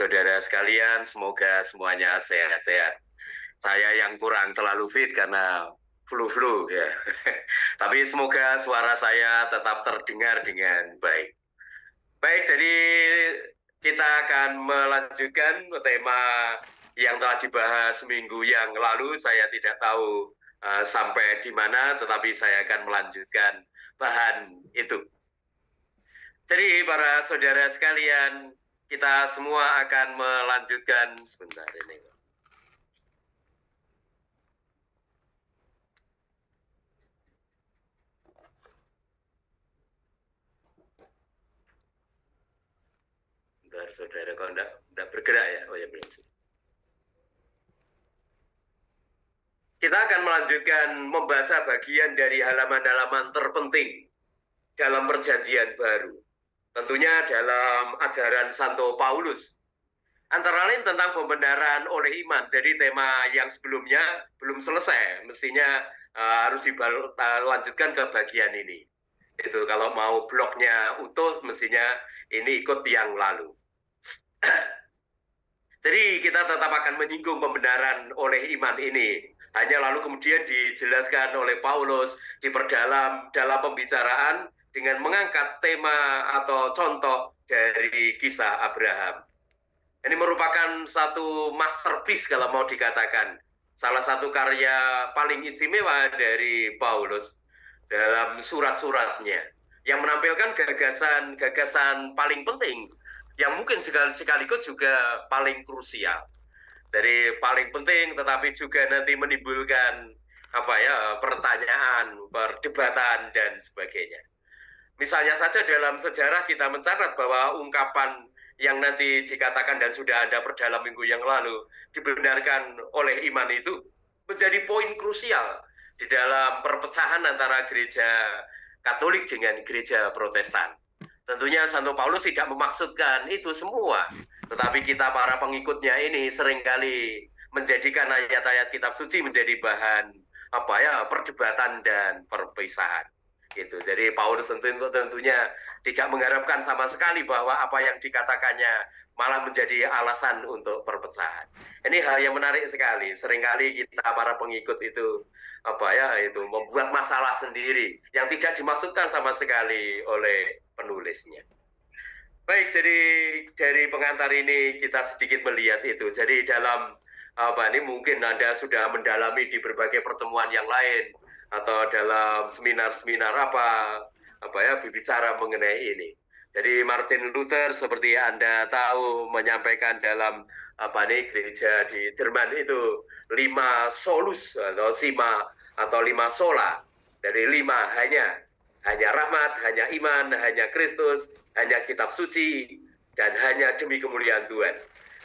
saudara sekalian, semoga semuanya sehat-sehat. Saya yang kurang terlalu fit karena flu-flu ya. Tapi semoga suara saya tetap terdengar dengan baik. Baik, jadi kita akan melanjutkan tema yang telah dibahas minggu yang lalu. Saya tidak tahu sampai di mana, tetapi saya akan melanjutkan bahan itu. Jadi para saudara sekalian, kita semua akan melanjutkan sebentar ini. Bentar, saudara, kalau enggak bergerak ya? Oh ya, belum. Kita akan melanjutkan membaca bagian dari halaman-halaman terpenting dalam perjanjian baru. Tentunya dalam ajaran Santo Paulus. Antara lain tentang pembenaran oleh iman. Jadi tema yang sebelumnya belum selesai. Mestinya harus dilanjutkan ke bagian ini. Itu kalau mau bloknya utuh, mestinya ini ikut yang lalu. Jadi kita tetap akan menyinggung pembenaran oleh iman ini. Hanya lalu kemudian dijelaskan oleh Paulus, diperdalam dalam pembicaraan dengan mengangkat tema atau contoh dari kisah Abraham. Ini merupakan satu masterpiece kalau mau dikatakan. Salah satu karya paling istimewa dari Paulus dalam surat-suratnya. Yang menampilkan gagasan paling penting, yang mungkin sekaligus juga paling krusial. Dari paling penting tetapi juga nanti menimbulkan pertanyaan, perdebatan dan sebagainya. Misalnya saja dalam sejarah kita mencatat bahwa ungkapan yang nanti dikatakan dan sudah ada perdalam minggu yang lalu dibenarkan oleh iman itu menjadi poin krusial di dalam perpecahan antara gereja Katolik dengan gereja Protestan. Tentunya Santo Paulus tidak memaksudkan itu semua, tetapi kita para pengikutnya ini seringkali menjadikan ayat-ayat kitab suci menjadi bahan perdebatan dan perpisahan. Gitu. Jadi Paulus tentunya tidak mengharapkan sama sekali bahwa apa yang dikatakannya malah menjadi alasan untuk perpecahan. Ini hal yang menarik sekali. Seringkali kita para pengikut itu membuat masalah sendiri yang tidak dimaksudkan sama sekali oleh penulisnya. Baik, jadi dari pengantar ini kita sedikit melihat itu. Jadi dalam ini mungkin Anda sudah mendalami di berbagai pertemuan yang lain atau dalam seminar-seminar berbicara mengenai ini. Jadi Martin Luther seperti Anda tahu menyampaikan dalam gereja di Jerman itu 5 solus atau 5 sola. Dari 5 hanya rahmat, hanya iman, hanya Kristus, hanya kitab suci, dan hanya demi kemuliaan Tuhan.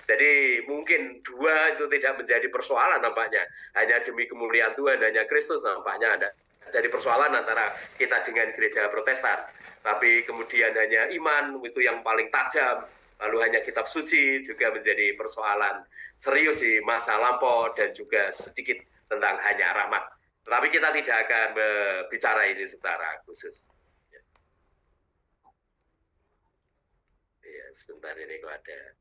Jadi mungkin 2 itu tidak menjadi persoalan nampaknya. Hanya demi kemuliaan Tuhan, hanya Kristus nampaknya ada. Jadi persoalan antara kita dengan gereja Protestan. Tapi kemudian hanya iman itu yang paling tajam. Lalu hanya kitab suci juga menjadi persoalan serius di masa lampau dan juga sedikit tentang hanya rahmat. Tetapi kita tidak akan bicara ini secara khusus. Ya, sebentar ini kok ada.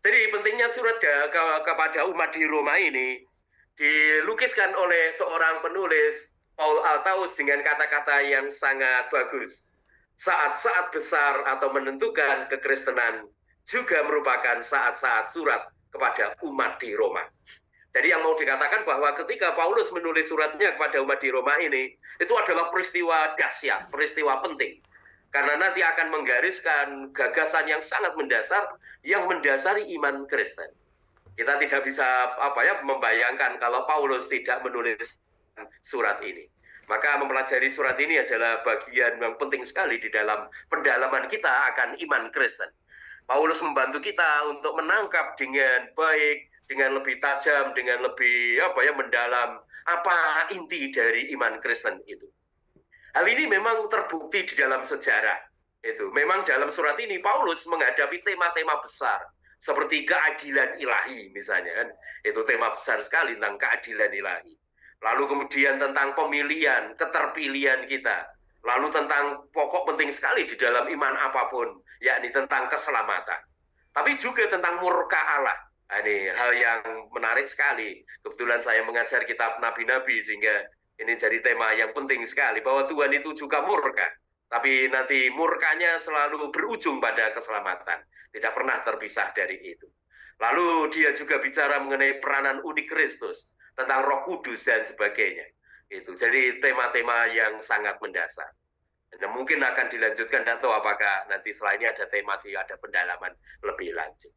Jadi pentingnya surat kepada umat di Roma ini dilukiskan oleh seorang penulis, Paul Altaus, dengan kata-kata yang sangat bagus. Saat-saat besar atau menentukan kekristenan juga merupakan saat-saat surat kepada umat di Roma. Jadi yang mau dikatakan bahwa ketika Paulus menulis suratnya kepada umat di Roma ini, itu adalah peristiwa dahsyat, peristiwa penting. Karena nanti akan menggariskan gagasan yang sangat mendasar yang mendasari iman Kristen. Kita tidak bisa membayangkan kalau Paulus tidak menulis surat ini. Maka mempelajari surat ini adalah bagian yang penting sekali di dalam pendalaman kita akan iman Kristen. Paulus membantu kita untuk menangkap dengan baik, dengan lebih tajam, dengan lebih mendalam apa inti dari iman Kristen itu. Hal ini memang terbukti di dalam sejarah. Itu memang dalam surat ini Paulus menghadapi tema-tema besar seperti keadilan ilahi misalnya kan. Itu tema besar sekali tentang keadilan ilahi. Lalu kemudian tentang pemilihan, keterpilihan kita. Lalu tentang pokok penting sekali di dalam iman apapun yakni tentang keselamatan. Tapi juga tentang murka Allah. Nah, ini hal yang menarik sekali. Kebetulan saya mengajar kitab Nabi-Nabi, sehingga ini jadi tema yang penting sekali, bahwa Tuhan itu juga murka. Tapi nanti murkanya selalu berujung pada keselamatan. Tidak pernah terpisah dari itu. Lalu dia juga bicara mengenai peranan unik Kristus, tentang Roh Kudus dan sebagainya. Itu jadi tema-tema yang sangat mendasar. Dan mungkin akan dilanjutkan, dan tahu apakah nanti setelah ini ada tema sih, ada pendalaman lebih lanjut.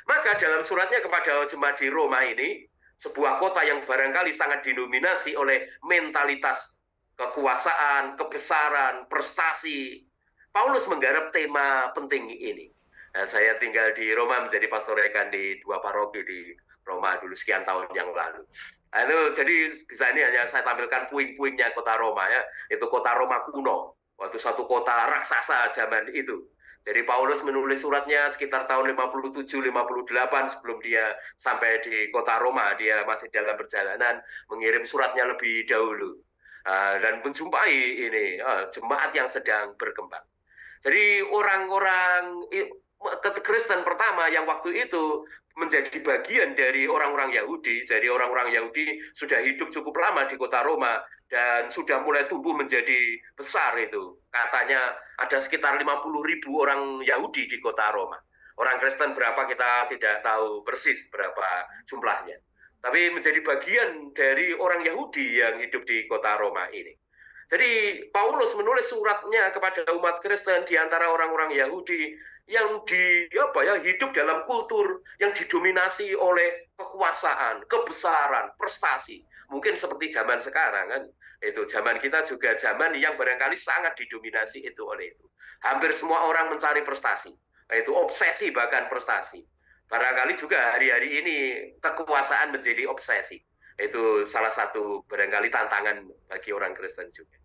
Maka dalam suratnya kepada jemaat di Roma ini, sebuah kota yang barangkali sangat didominasi oleh mentalitas kekuasaan, kebesaran, prestasi, Paulus menggarap tema penting ini. Nah, saya tinggal di Roma, menjadi pastor rekan di 2 paroki di Roma dulu sekian tahun yang lalu. Nah, itu jadi bisa ini hanya saya tampilkan puing-puingnya kota Roma ya. Itu kota Roma kuno. Waktu satu kota raksasa zaman itu. Jadi Paulus menulis suratnya sekitar tahun 57-58 sebelum dia sampai di kota Roma. Dia masih dalam perjalanan mengirim suratnya lebih dahulu. Dan menjumpai ini jemaat yang sedang berkembang. Jadi orang-orang Kristen pertama yang waktu itu menjadi bagian dari orang-orang Yahudi. Jadi orang-orang Yahudi sudah hidup cukup lama di kota Roma dan sudah mulai tumbuh menjadi besar itu. Katanya ada sekitar 50.000 orang Yahudi di kota Roma. Orang Kristen berapa kita tidak tahu persis berapa jumlahnya. Tapi menjadi bagian dari orang Yahudi yang hidup di kota Roma ini. Jadi Paulus menulis suratnya kepada umat Kristen di antara orang-orang Yahudi yang hidup dalam kultur yang didominasi oleh kekuasaan, kebesaran, prestasi. Mungkin seperti zaman sekarang kan. Itu zaman kita juga zaman yang barangkali sangat didominasi itu oleh itu. Hampir semua orang mencari prestasi. Itu obsesi bahkan prestasi. Barangkali juga hari-hari ini kekuasaan menjadi obsesi. Itu salah satu barangkali tantangan bagi orang Kristen juga.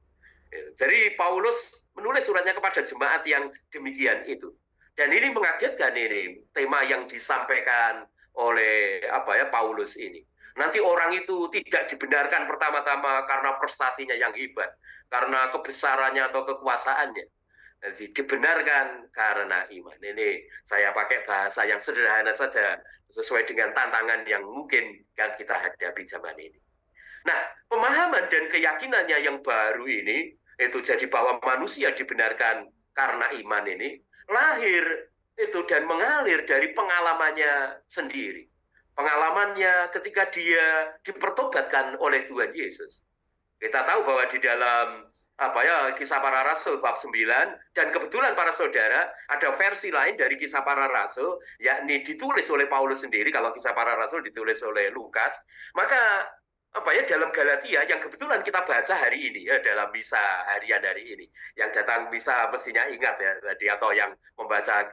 Jadi Paulus menulis suratnya kepada jemaat yang demikian itu. Dan ini mengagetkan ini tema yang disampaikan oleh Paulus ini. Nanti orang itu tidak dibenarkan pertama-tama karena prestasinya yang hebat, karena kebesarannya atau kekuasaannya. Jadi dibenarkan karena iman. Ini saya pakai bahasa yang sederhana saja, sesuai dengan tantangan yang mungkin yang kita hadapi zaman ini. Nah, pemahaman dan keyakinannya yang baru ini, itu jadi bahwa manusia dibenarkan karena iman ini, lahir itu dan mengalir dari pengalamannya sendiri. Pengalamannya ketika dia dipertobatkan oleh Tuhan Yesus. Kita tahu bahwa di dalam Kisah Para Rasul bab 9, dan kebetulan para saudara ada versi lain dari Kisah Para Rasul, yakni ditulis oleh Paulus sendiri. Kalau Kisah Para Rasul ditulis oleh Lukas, maka dalam Galatia yang kebetulan kita baca hari ini ya, dalam misa harian hari ini, yang datang misa mestinya ingat ya tadi, atau yang membaca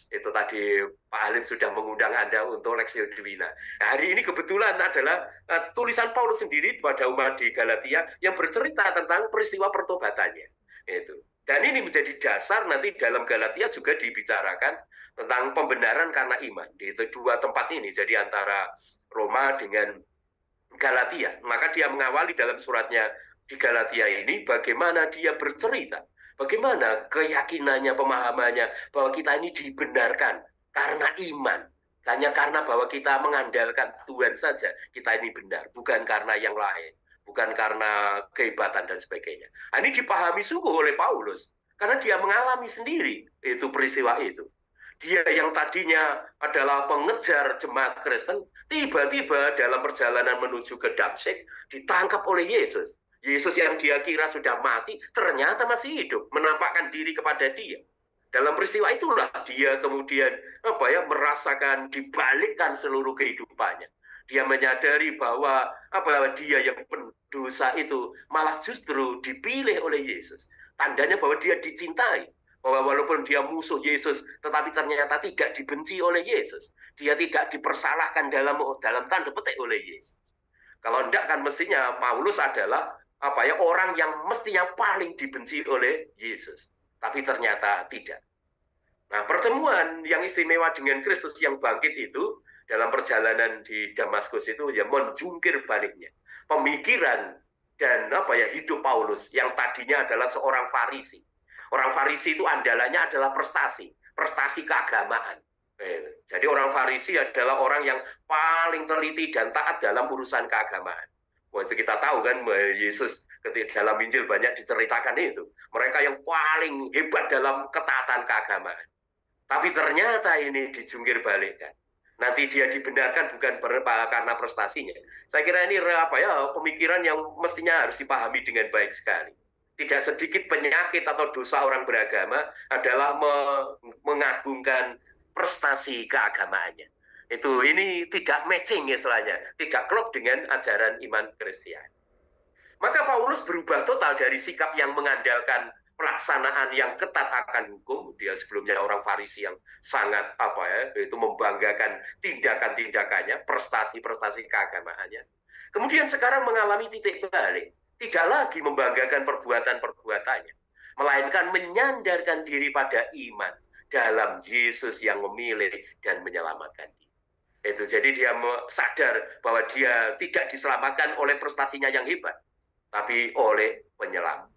itu tadi Pak Halim sudah mengundang Anda untuk Lexio Divina. Nah, hari ini kebetulan adalah tulisan Paulus sendiri pada umat di Galatia yang bercerita tentang peristiwa pertobatannya. Itu. Dan ini menjadi dasar nanti dalam Galatia juga dibicarakan tentang pembenaran karena iman. Di dua tempat ini, jadi antara Roma dengan Galatia. Maka dia mengawali dalam suratnya di Galatia ini bagaimana dia bercerita, bagaimana keyakinannya, pemahamannya bahwa kita ini dibenarkan karena iman. Hanya karena bahwa kita mengandalkan Tuhan saja kita ini benar, bukan karena yang lain, bukan karena kehebatan dan sebagainya. Ini dipahami sungguh oleh Paulus karena dia mengalami sendiri itu peristiwa itu. Dia yang tadinya adalah pengejar jemaat Kristen, tiba-tiba dalam perjalanan menuju ke Damsyik ditangkap oleh Yesus. Yesus yang dia kira sudah mati, ternyata masih hidup, menampakkan diri kepada dia. Dalam peristiwa itulah dia kemudian merasakan dibalikkan seluruh kehidupannya. Dia menyadari bahwa dia yang pendosa itu malah justru dipilih oleh Yesus. Tandanya bahwa dia dicintai. Bahwa walaupun dia musuh Yesus, tetapi ternyata tidak dibenci oleh Yesus. Dia tidak dipersalahkan dalam tanda petik oleh Yesus. Kalau enggak kan mestinya Paulus adalah orang yang mestinya paling dibenci oleh Yesus. Tapi ternyata tidak. Nah, pertemuan yang istimewa dengan Kristus yang bangkit itu dalam perjalanan di Damaskus itu ya menjungkir baliknya pemikiran dan hidup Paulus yang tadinya adalah seorang Farisi. Orang Farisi itu andalannya adalah prestasi, prestasi keagamaan. Jadi orang Farisi adalah orang yang paling teliti dan taat dalam urusan keagamaan. Wah, itu kita tahu kan, Yesus ketika dalam Injil banyak diceritakan itu. Mereka yang paling hebat dalam ketaatan keagamaan. Tapi ternyata ini dijungkir balikkan. Nanti dia dibenarkan bukan karena prestasinya. Saya kira ini pemikiran yang mestinya harus dipahami dengan baik sekali. Tidak sedikit penyakit atau dosa orang beragama adalah mengagungkan prestasi keagamaannya. Ini tidak matching istilahnya, tidak klop dengan ajaran iman Kristiani. Maka Paulus berubah total dari sikap yang mengandalkan pelaksanaan yang ketat akan hukum. Dia sebelumnya orang Farisi yang sangat itu membanggakan tindakan-tindakannya, prestasi-prestasi keagamaannya. Kemudian sekarang mengalami titik balik, tidak lagi membanggakan perbuatan-perbuatannya, melainkan menyandarkan diri pada iman dalam Yesus yang memilih dan menyelamatkan dia. Jadi dia sadar bahwa dia tidak diselamatkan oleh prestasinya yang hebat, tapi oleh penyelamat.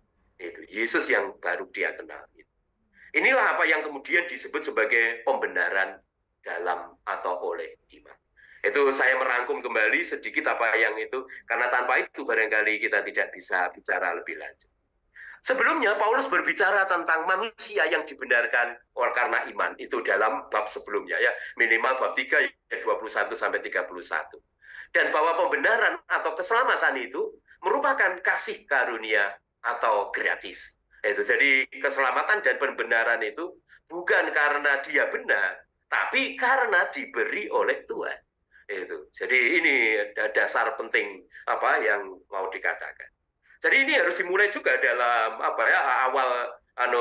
Yesus yang baru dia kenal. Inilah apa yang kemudian disebut sebagai pembenaran dalam atau oleh iman. Saya merangkum kembali sedikit apa yang itu, karena tanpa itu barangkali kita tidak bisa bicara lebih lanjut. Sebelumnya Paulus berbicara tentang manusia yang dibenarkan karena iman, itu dalam bab sebelumnya ya, minimal bab 3 ya 21 sampai 31. Dan bahwa pembenaran atau keselamatan itu merupakan kasih karunia atau gratis. Jadi keselamatan dan pembenaran itu bukan karena dia benar, tapi karena diberi oleh Tuhan. Jadi ini dasar penting yang mau dikatakan. Jadi ini harus dimulai juga dalam awal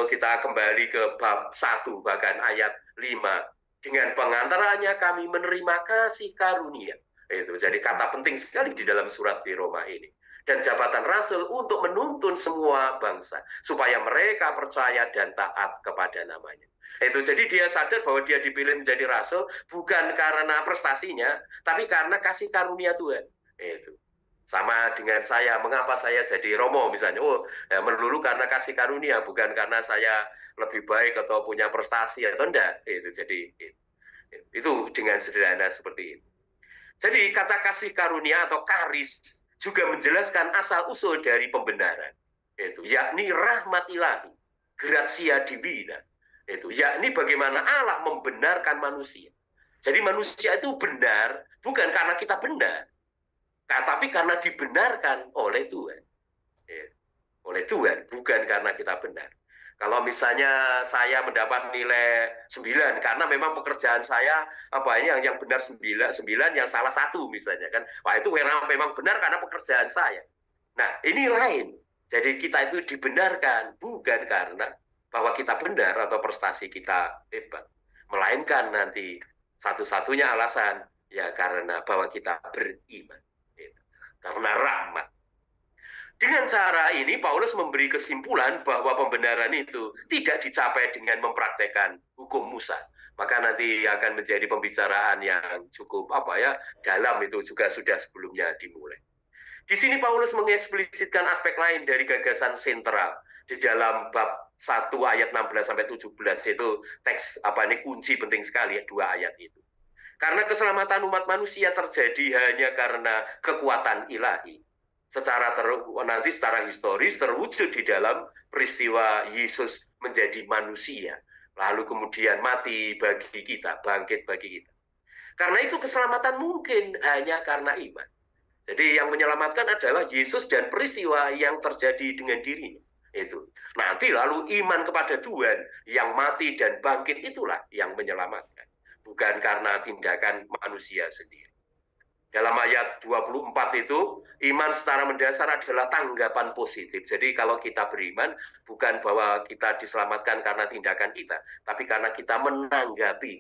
kita kembali ke bab 1 bahkan ayat 5. Dengan pengantarannya kami menerima kasih karunia. Jadi kata penting sekali di dalam surat di Roma ini. Dan jabatan rasul untuk menuntun semua bangsa supaya mereka percaya dan taat kepada namanya. Jadi dia sadar bahwa dia dipilih menjadi rasul bukan karena prestasinya, tapi karena kasih karunia Tuhan. Sama dengan saya, mengapa saya jadi Romo misalnya? Melulu karena kasih karunia, bukan karena saya lebih baik atau punya prestasi atau enggak. Jadi itu dengan sederhana seperti itu. Jadi kata kasih karunia atau karis juga menjelaskan asal-usul dari pembenaran, yakni rahmat ilahi, gratia divina, yakni bagaimana Allah membenarkan manusia. Jadi manusia itu benar bukan karena kita benar, tapi karena dibenarkan oleh Tuhan. Oleh Tuhan, bukan karena kita benar. Kalau misalnya saya mendapat nilai 9 karena memang pekerjaan saya yang benar 9 yang salah 1 misalnya kan. Wah, itu memang benar karena pekerjaan saya. Nah, ini lain. Jadi kita itu dibenarkan bukan karena bahwa kita benar atau prestasi kita hebat. Melainkan nanti satu-satunya alasan ya karena bahwa kita beriman. Karena rahmat. Dengan cara ini, Paulus memberi kesimpulan bahwa pembenaran itu tidak dicapai dengan mempraktekkan hukum Musa. Maka nanti akan menjadi pembicaraan yang cukup dalam, itu juga sudah sebelumnya dimulai. Di sini Paulus mengeksplisitkan aspek lain dari gagasan sentral di dalam bab 1 ayat 16 sampai 17, itu teks kunci penting sekali ya, 2 ayat itu. Karena keselamatan umat manusia terjadi hanya karena kekuatan ilahi. Secara historis terwujud di dalam peristiwa Yesus menjadi manusia, lalu kemudian mati bagi kita, bangkit bagi kita. Karena itu keselamatan mungkin hanya karena iman. Jadi yang menyelamatkan adalah Yesus dan peristiwa yang terjadi dengan dirinya. Nanti lalu iman kepada Tuhan yang mati dan bangkit itulah yang menyelamatkan, bukan karena tindakan manusia sendiri. Dalam ayat 24 itu, iman secara mendasar adalah tanggapan positif. Jadi kalau kita beriman, bukan bahwa kita diselamatkan karena tindakan kita, tapi karena kita menanggapi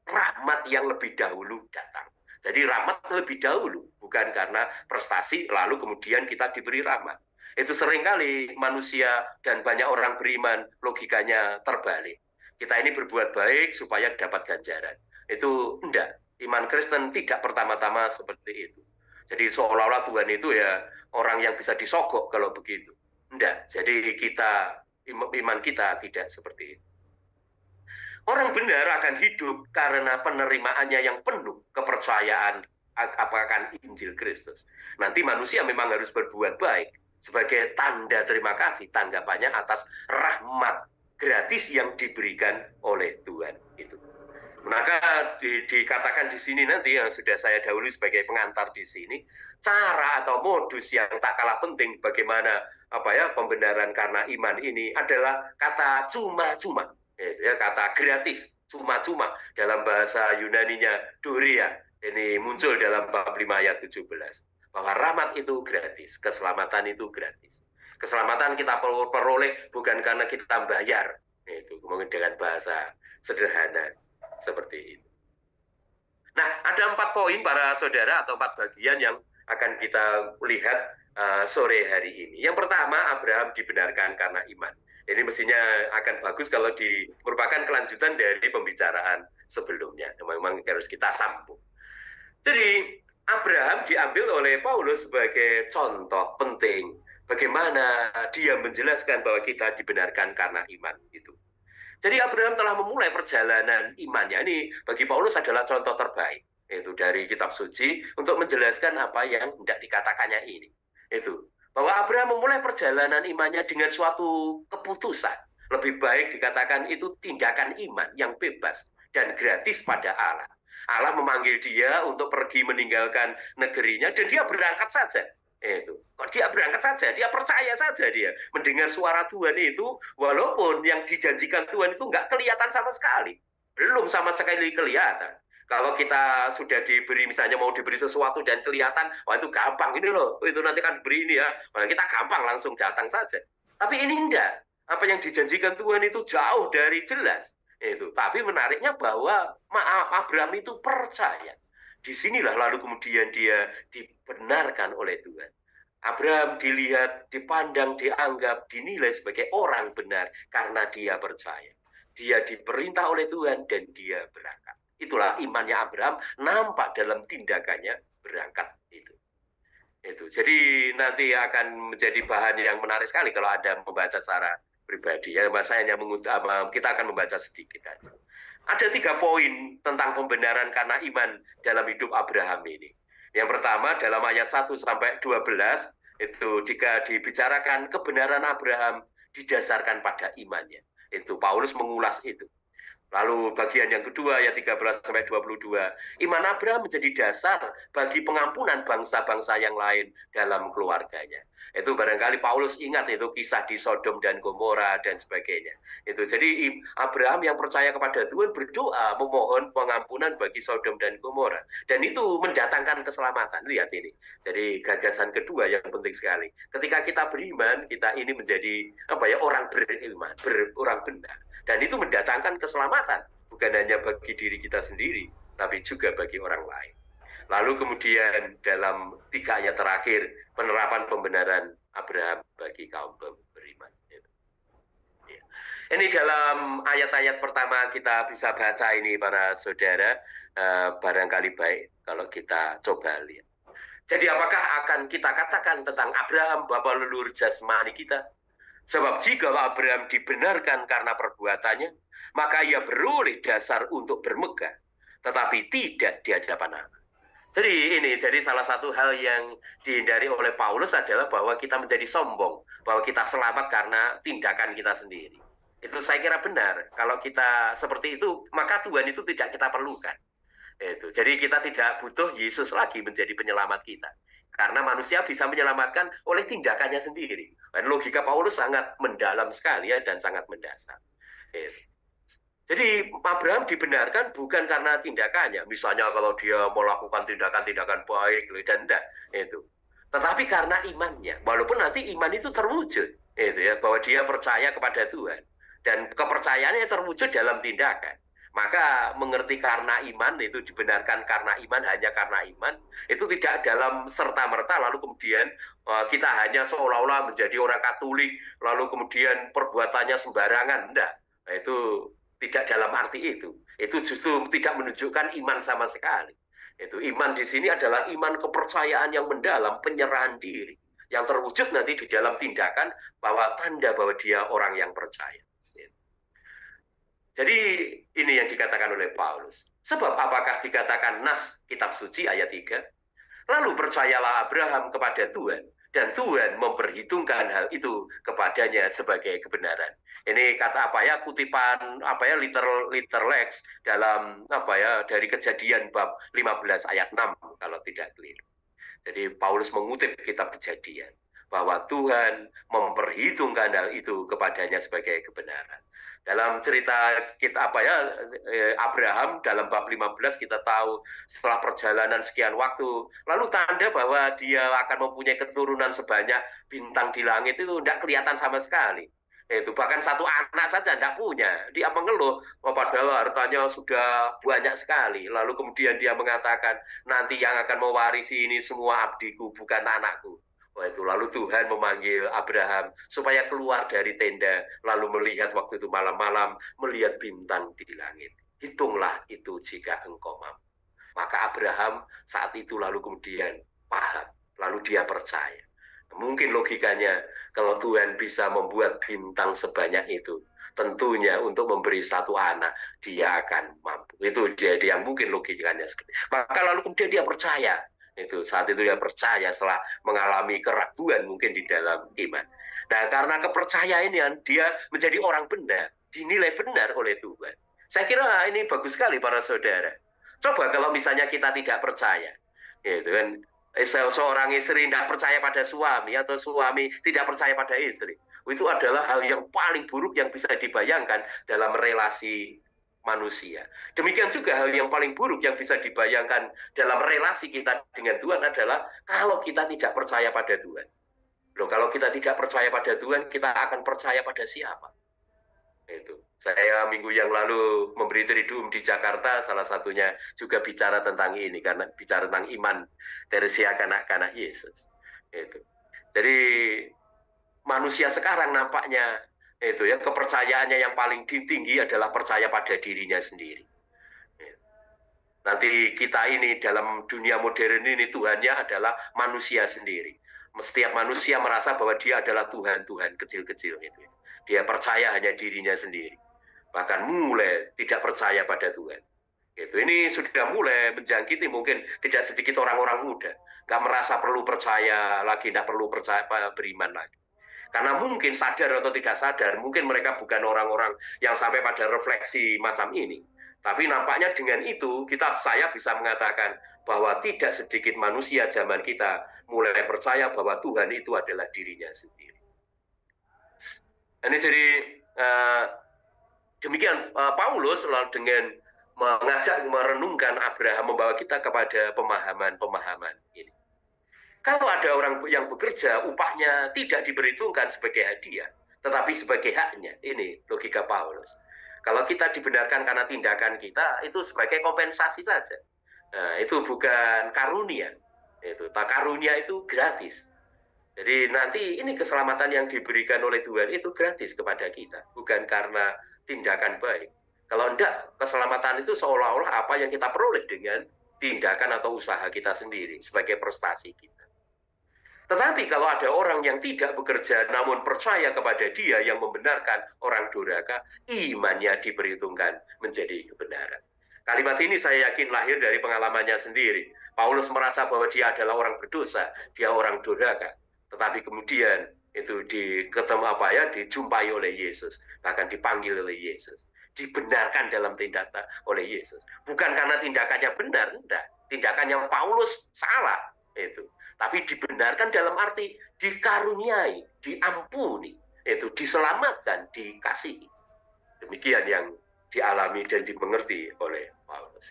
rahmat yang lebih dahulu datang. Jadi rahmat lebih dahulu, bukan karena prestasi, lalu kemudian kita diberi rahmat. Itu seringkali manusia dan banyak orang beriman, logikanya terbalik. Kita ini berbuat baik supaya dapat ganjaran. Itu enggak. Iman Kristen tidak pertama-tama seperti itu. Jadi seolah-olah Tuhan itu ya orang yang bisa disogok kalau begitu. Enggak. Jadi kita iman kita tidak seperti itu. Orang benar akan hidup karena penerimaannya yang penuh kepercayaan akan Injil Kristus. Nanti manusia memang harus berbuat baik sebagai tanda terima kasih tanggapannya atas rahmat gratis yang diberikan oleh Tuhan itu. Maka dikatakan di sini nanti yang sudah saya dahului sebagai pengantar di sini, cara atau modus yang tak kalah penting bagaimana pembenaran karena iman ini adalah kata cuma-cuma. Ya, kata gratis, cuma-cuma dalam bahasa Yunaninya dorea. Ini muncul dalam bab 5 ayat 17. Bahwa rahmat itu gratis, keselamatan itu gratis. Keselamatan kita peroleh bukan karena kita bayar. Itu mungkin dengan bahasa sederhana seperti itu. Nah, ada 4 poin para saudara atau 4 bagian yang akan kita lihat sore hari ini. Yang pertama, Abraham dibenarkan karena iman. Ini mestinya akan bagus kalau merupakan kelanjutan dari pembicaraan sebelumnya. Memang harus kita sambung. Jadi Abraham diambil oleh Paulus sebagai contoh penting bagaimana dia menjelaskan bahwa kita dibenarkan karena iman itu. Jadi Abraham telah memulai perjalanan imannya. Ini bagi Paulus adalah contoh terbaik. Itu dari kitab suci untuk menjelaskan apa yang hendak dikatakannya ini. Itu bahwa Abraham memulai perjalanan imannya dengan suatu keputusan. Lebih baik dikatakan itu tindakan iman yang bebas dan gratis pada Allah. Allah memanggil dia untuk pergi meninggalkan negerinya dan dia berangkat saja. Itu. Dia berangkat saja, dia percaya saja dia. Mendengar suara Tuhan itu, walaupun yang dijanjikan Tuhan itu nggak kelihatan sama sekali. Belum sama sekali kelihatan. Kalau kita sudah diberi, misalnya mau diberi sesuatu dan kelihatan, wah itu gampang, ini loh, itu nanti kan beri ini ya, nah, kita gampang langsung datang saja. Tapi ini enggak, apa yang dijanjikan Tuhan itu jauh dari jelas. Itu. Tapi menariknya bahwa Abraham itu percaya. Disinilah lalu kemudian dia dibenarkan oleh Tuhan. Abraham dilihat, dipandang, dianggap, dinilai sebagai orang benar karena dia percaya. Dia diperintah oleh Tuhan dan dia berangkat. Itulah imannya Abraham nampak dalam tindakannya berangkat itu. Jadi nanti akan menjadi bahan yang menarik sekali kalau Anda membaca secara pribadi. Ya, kita akan membaca sedikit aja. Ada 3 poin tentang pembenaran karena iman dalam hidup Abraham ini. Yang pertama dalam ayat 1 sampai 12 itu jika dibicarakan kebenaran Abraham didasarkan pada imannya. Itu Paulus mengulas itu. Lalu bagian yang kedua ayat 13 sampai 22, iman Abraham menjadi dasar bagi pengampunan bangsa-bangsa yang lain dalam keluarganya. Itu barangkali Paulus ingat itu kisah di Sodom dan Gomora dan sebagainya. Itu jadi Abraham yang percaya kepada Tuhan berdoa memohon pengampunan bagi Sodom dan Gomora dan itu mendatangkan keselamatan. Lihat ini. Jadi gagasan kedua yang penting sekali. Ketika kita beriman, kita ini menjadi orang beriman, orang benar. Dan itu mendatangkan keselamatan, bukan hanya bagi diri kita sendiri, tapi juga bagi orang lain. Lalu kemudian dalam 3 ayat terakhir, penerapan pembenaran Abraham bagi kaum beriman. Ini dalam ayat-ayat pertama kita bisa baca ini para saudara, barangkali baik kalau kita coba lihat. Jadi apakah akan kita katakan tentang Abraham, bapa leluhur jasmani kita? Sebab jika Abraham dibenarkan karena perbuatannya, maka ia beroleh dasar untuk bermegah, tetapi tidak di hadapan Allah. Jadi salah satu hal yang dihindari oleh Paulus adalah bahwa kita menjadi sombong, bahwa kita selamat karena tindakan kita sendiri. Itu saya kira benar. Kalau kita seperti itu, maka Tuhan itu tidak kita perlukan. Jadi kita tidak butuh Yesus lagi menjadi penyelamat kita. Karena manusia bisa menyelamatkan oleh tindakannya sendiri. Dan logika Paulus sangat mendalam sekali ya, dan sangat mendasar. Jadi Abraham dibenarkan bukan karena tindakannya. Misalnya kalau dia melakukan tindakan-tindakan baik dan enggak. Tetapi karena imannya. Walaupun nanti iman itu terwujud. Bahwa dia percaya kepada Tuhan. Dan kepercayaannya terwujud dalam tindakan. Maka mengerti karena iman itu dibenarkan karena iman, hanya karena iman, itu tidak dalam serta-merta lalu kemudian kita hanya seolah-olah menjadi orang Katolik, lalu kemudian perbuatannya sembarangan. Enggak, itu tidak dalam arti itu. Itu justru tidak menunjukkan iman sama sekali. Itu iman di sini adalah iman kepercayaan yang mendalam, penyerahan diri. yang terwujud nanti di dalam tindakan bahwa tanda bahwa dia orang yang percaya. Jadi ini yang dikatakan oleh Paulus. Sebab apakah dikatakan nas kitab suci ayat 3? Lalu percayalah Abraham kepada Tuhan, dan Tuhan memperhitungkan hal itu kepadanya sebagai kebenaran. Ini kata apa ya, kutipan apa ya, literal lex dalam apa ya, dari Kejadian bab 15 ayat 6 kalau tidak keliru. Jadi Paulus mengutip kitab Kejadian bahwa Tuhan memperhitungkan hal itu kepadanya sebagai kebenaran. Dalam cerita kita apa ya, Abraham dalam bab 15 kita tahu setelah perjalanan sekian waktu, lalu tanda bahwa dia akan mempunyai keturunan sebanyak bintang di langit itu tidak kelihatan sama sekali. Itu bahkan satu anak saja tidak punya. Dia mengeluh, padahal hartanya sudah banyak sekali. Lalu kemudian dia mengatakan, nanti yang akan mewarisi ini semua abdiku, bukan anakku. Wah itu, lalu Tuhan memanggil Abraham supaya keluar dari tenda, lalu melihat waktu itu malam-malam, melihat bintang di langit. Hitunglah itu jika engkau mampu. Maka Abraham saat itu lalu kemudian paham, lalu dia percaya. Mungkin logikanya, kalau Tuhan bisa membuat bintang sebanyak itu, tentunya untuk memberi satu anak, dia akan mampu. Itu jadi yang mungkin logikanya. Maka lalu kemudian dia percaya. Itu saat itu dia percaya setelah mengalami keraguan mungkin di dalam iman. Nah, karena kepercayaan ini dia menjadi orang benar, dinilai benar oleh Tuhan. Saya kira ini bagus sekali para saudara. Coba kalau misalnya kita tidak percaya, gitu kan, seorang istri tidak percaya pada suami atau suami tidak percaya pada istri, itu adalah hal yang paling buruk yang bisa dibayangkan dalam relasi manusia. Demikian juga hal yang paling buruk yang bisa dibayangkan dalam relasi kita dengan Tuhan adalah kalau kita tidak percaya pada Tuhan. Loh, kalau kita tidak percaya pada Tuhan, kita akan percaya pada siapa? Itu. Saya minggu yang lalu memberi triduum di Jakarta, salah satunya juga bicara tentang ini, karena bicara tentang iman dari si kanak-kanak Yesus. Itu. Jadi manusia sekarang nampaknya itu ya, kepercayaannya yang paling tinggi adalah percaya pada dirinya sendiri. Nanti kita ini dalam dunia modern ini Tuhannya adalah manusia sendiri. Setiap manusia merasa bahwa dia adalah Tuhan kecil-kecil itu. Dia percaya hanya dirinya sendiri. Bahkan mulai tidak percaya pada Tuhan. Gitu. Ini sudah mulai menjangkiti mungkin tidak sedikit orang-orang muda. Gak merasa perlu percaya lagi, tidak perlu percaya beriman lagi. Karena mungkin sadar atau tidak sadar, mungkin mereka bukan orang-orang yang sampai pada refleksi macam ini. Tapi nampaknya dengan itu, saya bisa mengatakan bahwa tidak sedikit manusia zaman kita mulai percaya bahwa Tuhan itu adalah dirinya sendiri. Ini jadi demikian Paulus dengan mengajak merenungkan Abraham, membawa kita kepada pemahaman-pemahaman ini. Kalau ada orang yang bekerja, upahnya tidak diperhitungkan sebagai hadiah, tetapi sebagai haknya. Ini logika Paulus. Kalau kita dibenarkan karena tindakan kita, itu sebagai kompensasi saja. Nah, itu bukan karunia. Karunia itu gratis. Jadi nanti ini keselamatan yang diberikan oleh Tuhan itu gratis kepada kita, bukan karena tindakan baik. Kalau enggak, keselamatan itu seolah-olah apa yang kita peroleh dengan tindakan atau usaha kita sendiri sebagai prestasi kita. Tetapi kalau ada orang yang tidak bekerja namun percaya kepada Dia yang membenarkan orang durhaka, imannya diperhitungkan menjadi kebenaran. Kalimat ini saya yakin lahir dari pengalamannya sendiri. Paulus merasa bahwa dia adalah orang berdosa, dia orang durhaka. Tetapi kemudian itu dijumpai oleh Yesus, bahkan dipanggil oleh Yesus, dibenarkan dalam tindakan oleh Yesus. Bukan karena tindakannya benar, enggak. Tindakannya Paulus salah itu. Tapi dibenarkan dalam arti dikaruniai, diampuni, itu diselamatkan, dikasihi. Demikian yang dialami dan dimengerti oleh Paulus.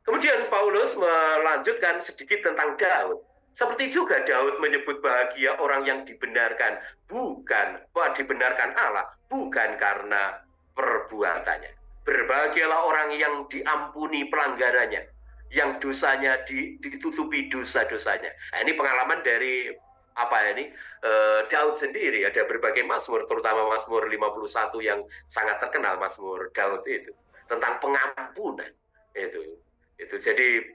Kemudian Paulus melanjutkan sedikit tentang Daud. Seperti juga Daud menyebut bahagia orang yang dibenarkan, dibenarkan Allah, bukan karena perbuatannya. Berbahagialah orang yang diampuni pelanggarannya, yang dosanya ditutupi dosa-dosanya. Nah, ini pengalaman dari Daud sendiri. Ada berbagai mazmur, terutama mazmur 51 yang sangat terkenal, mazmur Daud itu tentang pengampunan. Itu jadi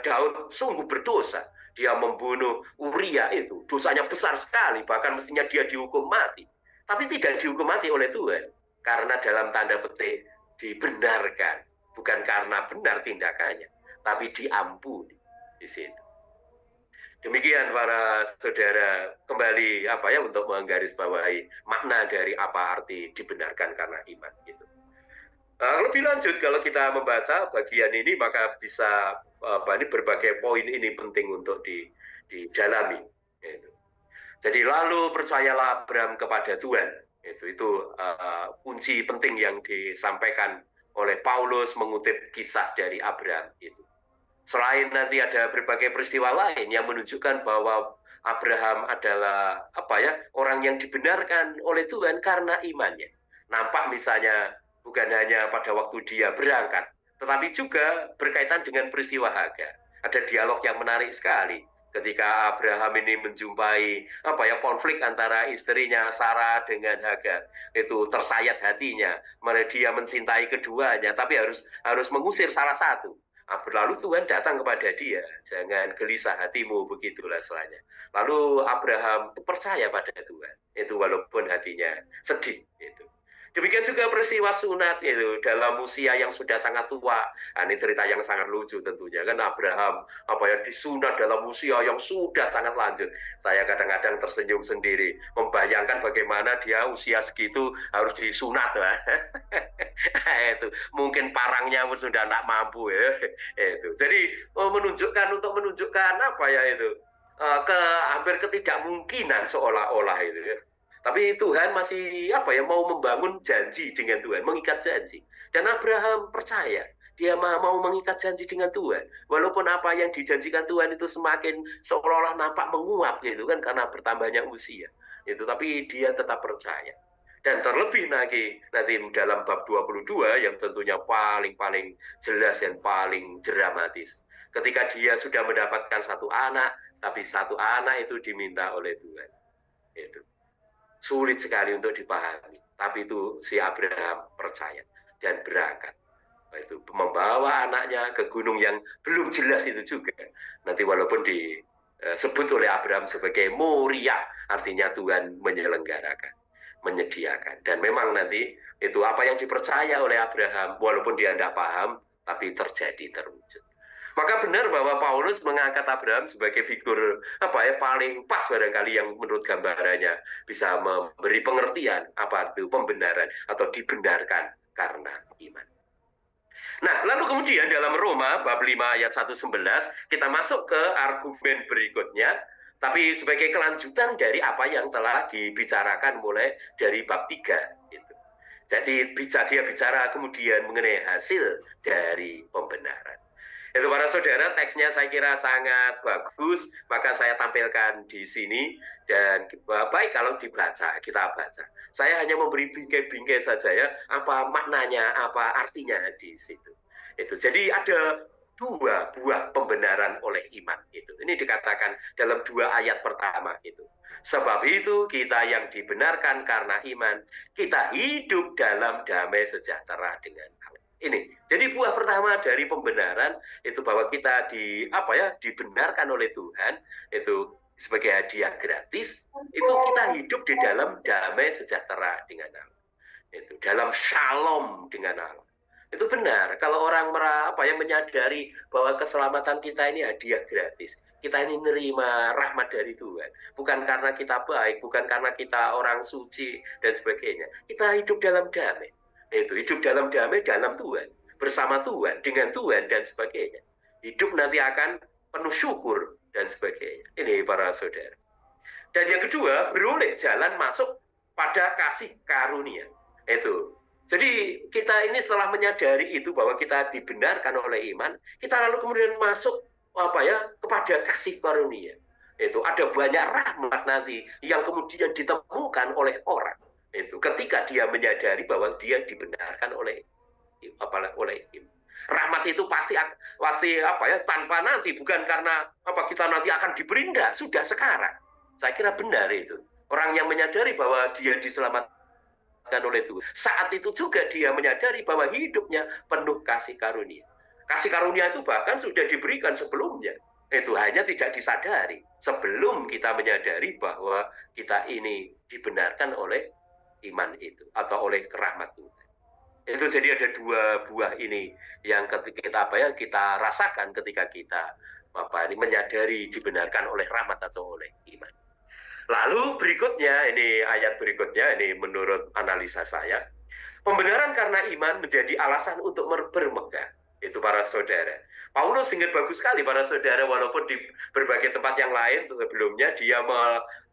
Daud sungguh berdosa. dia membunuh Uria itu dosanya besar sekali, bahkan mestinya dia dihukum mati. Tapi tidak dihukum mati oleh Tuhan, karena dalam tanda petik dibenarkan, bukan karena benar tindakannya, tapi diampuni di situ. Demikian para saudara, kembali untuk menggarisbawahi makna dari apa arti dibenarkan karena iman itu. Lebih lanjut kalau kita membaca bagian ini, maka bisa berbagai poin ini penting untuk didalami. Gitu. Jadi lalu percayalah Abraham kepada Tuhan. Itu kunci penting yang disampaikan oleh Paulus mengutip kisah dari Abraham itu. Selain nanti ada berbagai peristiwa lain yang menunjukkan bahwa Abraham adalah orang yang dibenarkan oleh Tuhan karena imannya. Nampak misalnya bukan hanya pada waktu dia berangkat, tetapi juga berkaitan dengan peristiwa Hagar. Ada dialog yang menarik sekali ketika Abraham ini menjumpai konflik antara istrinya Sarah dengan Hagar. Itu tersayat hatinya, mana dia mencintai keduanya, tapi harus mengusir salah satu. Lalu Tuhan datang kepada dia, jangan gelisah hatimu, begitulah selanya. Lalu Abraham percaya pada Tuhan, itu walaupun hatinya sedih. Itu. Demikian juga peristiwa sunat itu dalam usia yang sudah sangat tua. Ini cerita yang sangat lucu tentunya kan, Abraham disunat dalam usia yang sudah sangat lanjut. Saya kadang-kadang tersenyum sendiri membayangkan bagaimana dia usia segitu harus disunat lah. Itu mungkin parangnya pun sudah tidak mampu ya. Itu. Jadi menunjukkan hampir ketidakmungkinan seolah-olah itu ya. Tapi Tuhan masih mau membangun janji dengan Tuhan, mengikat janji. Dan Abraham percaya, dia mau mengikat janji dengan Tuhan. Walaupun apa yang dijanjikan Tuhan itu semakin seolah-olah nampak menguap gitu kan, karena bertambahnya usia. Tapi dia tetap percaya. Dan terlebih lagi nanti dalam bab 22 yang tentunya paling jelas dan paling dramatis. Ketika dia sudah mendapatkan satu anak, tapi satu anak itu diminta oleh Tuhan. Itu. Sulit sekali untuk dipahami, tapi itu si Abraham percaya dan berangkat. Itu membawa anaknya ke gunung yang belum jelas itu juga. Nanti walaupun disebut oleh Abraham sebagai Moria, artinya Tuhan menyelenggarakan, menyediakan. Dan memang nanti itu apa yang dipercaya oleh Abraham, walaupun dia tidak paham, tapi terjadi, terwujud. Maka benar bahwa Paulus mengangkat Abraham sebagai figur paling pas barangkali yang menurut gambarannya bisa memberi pengertian apa itu pembenaran atau dibenarkan karena iman. Nah, lalu kemudian dalam Roma bab 5 ayat 1-11 kita masuk ke argumen berikutnya, tapi sebagai kelanjutan dari apa yang telah dibicarakan mulai dari bab 3 itu. Jadi dia bicara kemudian mengenai hasil dari pembenaran. Itu para saudara, teksnya saya kira sangat bagus, maka saya tampilkan di sini, dan baik kalau dibaca, kita baca. Saya hanya memberi bingkai-bingkai saja ya, apa maknanya, apa artinya di situ. Itu. Jadi ada dua buah pembenaran oleh iman. Itu. Ini dikatakan dalam 2 ayat pertama itu. Sebab itu kita yang dibenarkan karena iman, kita hidup dalam damai sejahtera dengan Allah. Ini. Jadi buah pertama dari pembenaran itu bahwa kita dibenarkan oleh Tuhan itu sebagai hadiah gratis, itu kita hidup di dalam damai sejahtera dengan Allah. Itu dalam shalom dengan Allah. Itu benar. Kalau orang menyadari bahwa keselamatan kita ini hadiah gratis. Kita ini nerima rahmat dari Tuhan. Bukan karena kita baik, bukan karena kita orang suci dan sebagainya. Kita hidup dalam damai. Itu hidup dalam damai dalam Tuhan, bersama Tuhan, dengan Tuhan dan sebagainya. Hidup nanti akan penuh syukur dan sebagainya. Ini para saudara. Dan yang kedua, beroleh jalan masuk pada kasih karunia. Itu. Jadi kita ini setelah menyadari itu bahwa kita dibenarkan oleh iman, kita lalu kemudian masuk kepada kasih karunia. Itu ada banyak rahmat nanti yang kemudian ditemukan oleh orang. Itu ketika dia menyadari bahwa dia dibenarkan oleh iman. Rahmat itu pasti tanpa nanti, bukan karena kita nanti akan diberi, enggak, sudah sekarang. Saya kira benar itu. Orang yang menyadari bahwa dia diselamatkan oleh Tuhan, saat itu juga dia menyadari bahwa hidupnya penuh kasih karunia. Kasih karunia itu bahkan sudah diberikan sebelumnya. Itu hanya tidak disadari sebelum kita menyadari bahwa kita ini dibenarkan oleh iman itu atau oleh rahmat Tuhan. Itu jadi ada dua buah ini yang ketika kita rasakan ketika kita ini menyadari dibenarkan oleh rahmat atau oleh iman. Lalu berikutnya, ini ayat berikutnya, ini menurut analisa saya, pembenaran karena iman menjadi alasan untuk bermegah. Itu para saudara. Paulus ingat bagus sekali para saudara, walaupun di berbagai tempat yang lain sebelumnya dia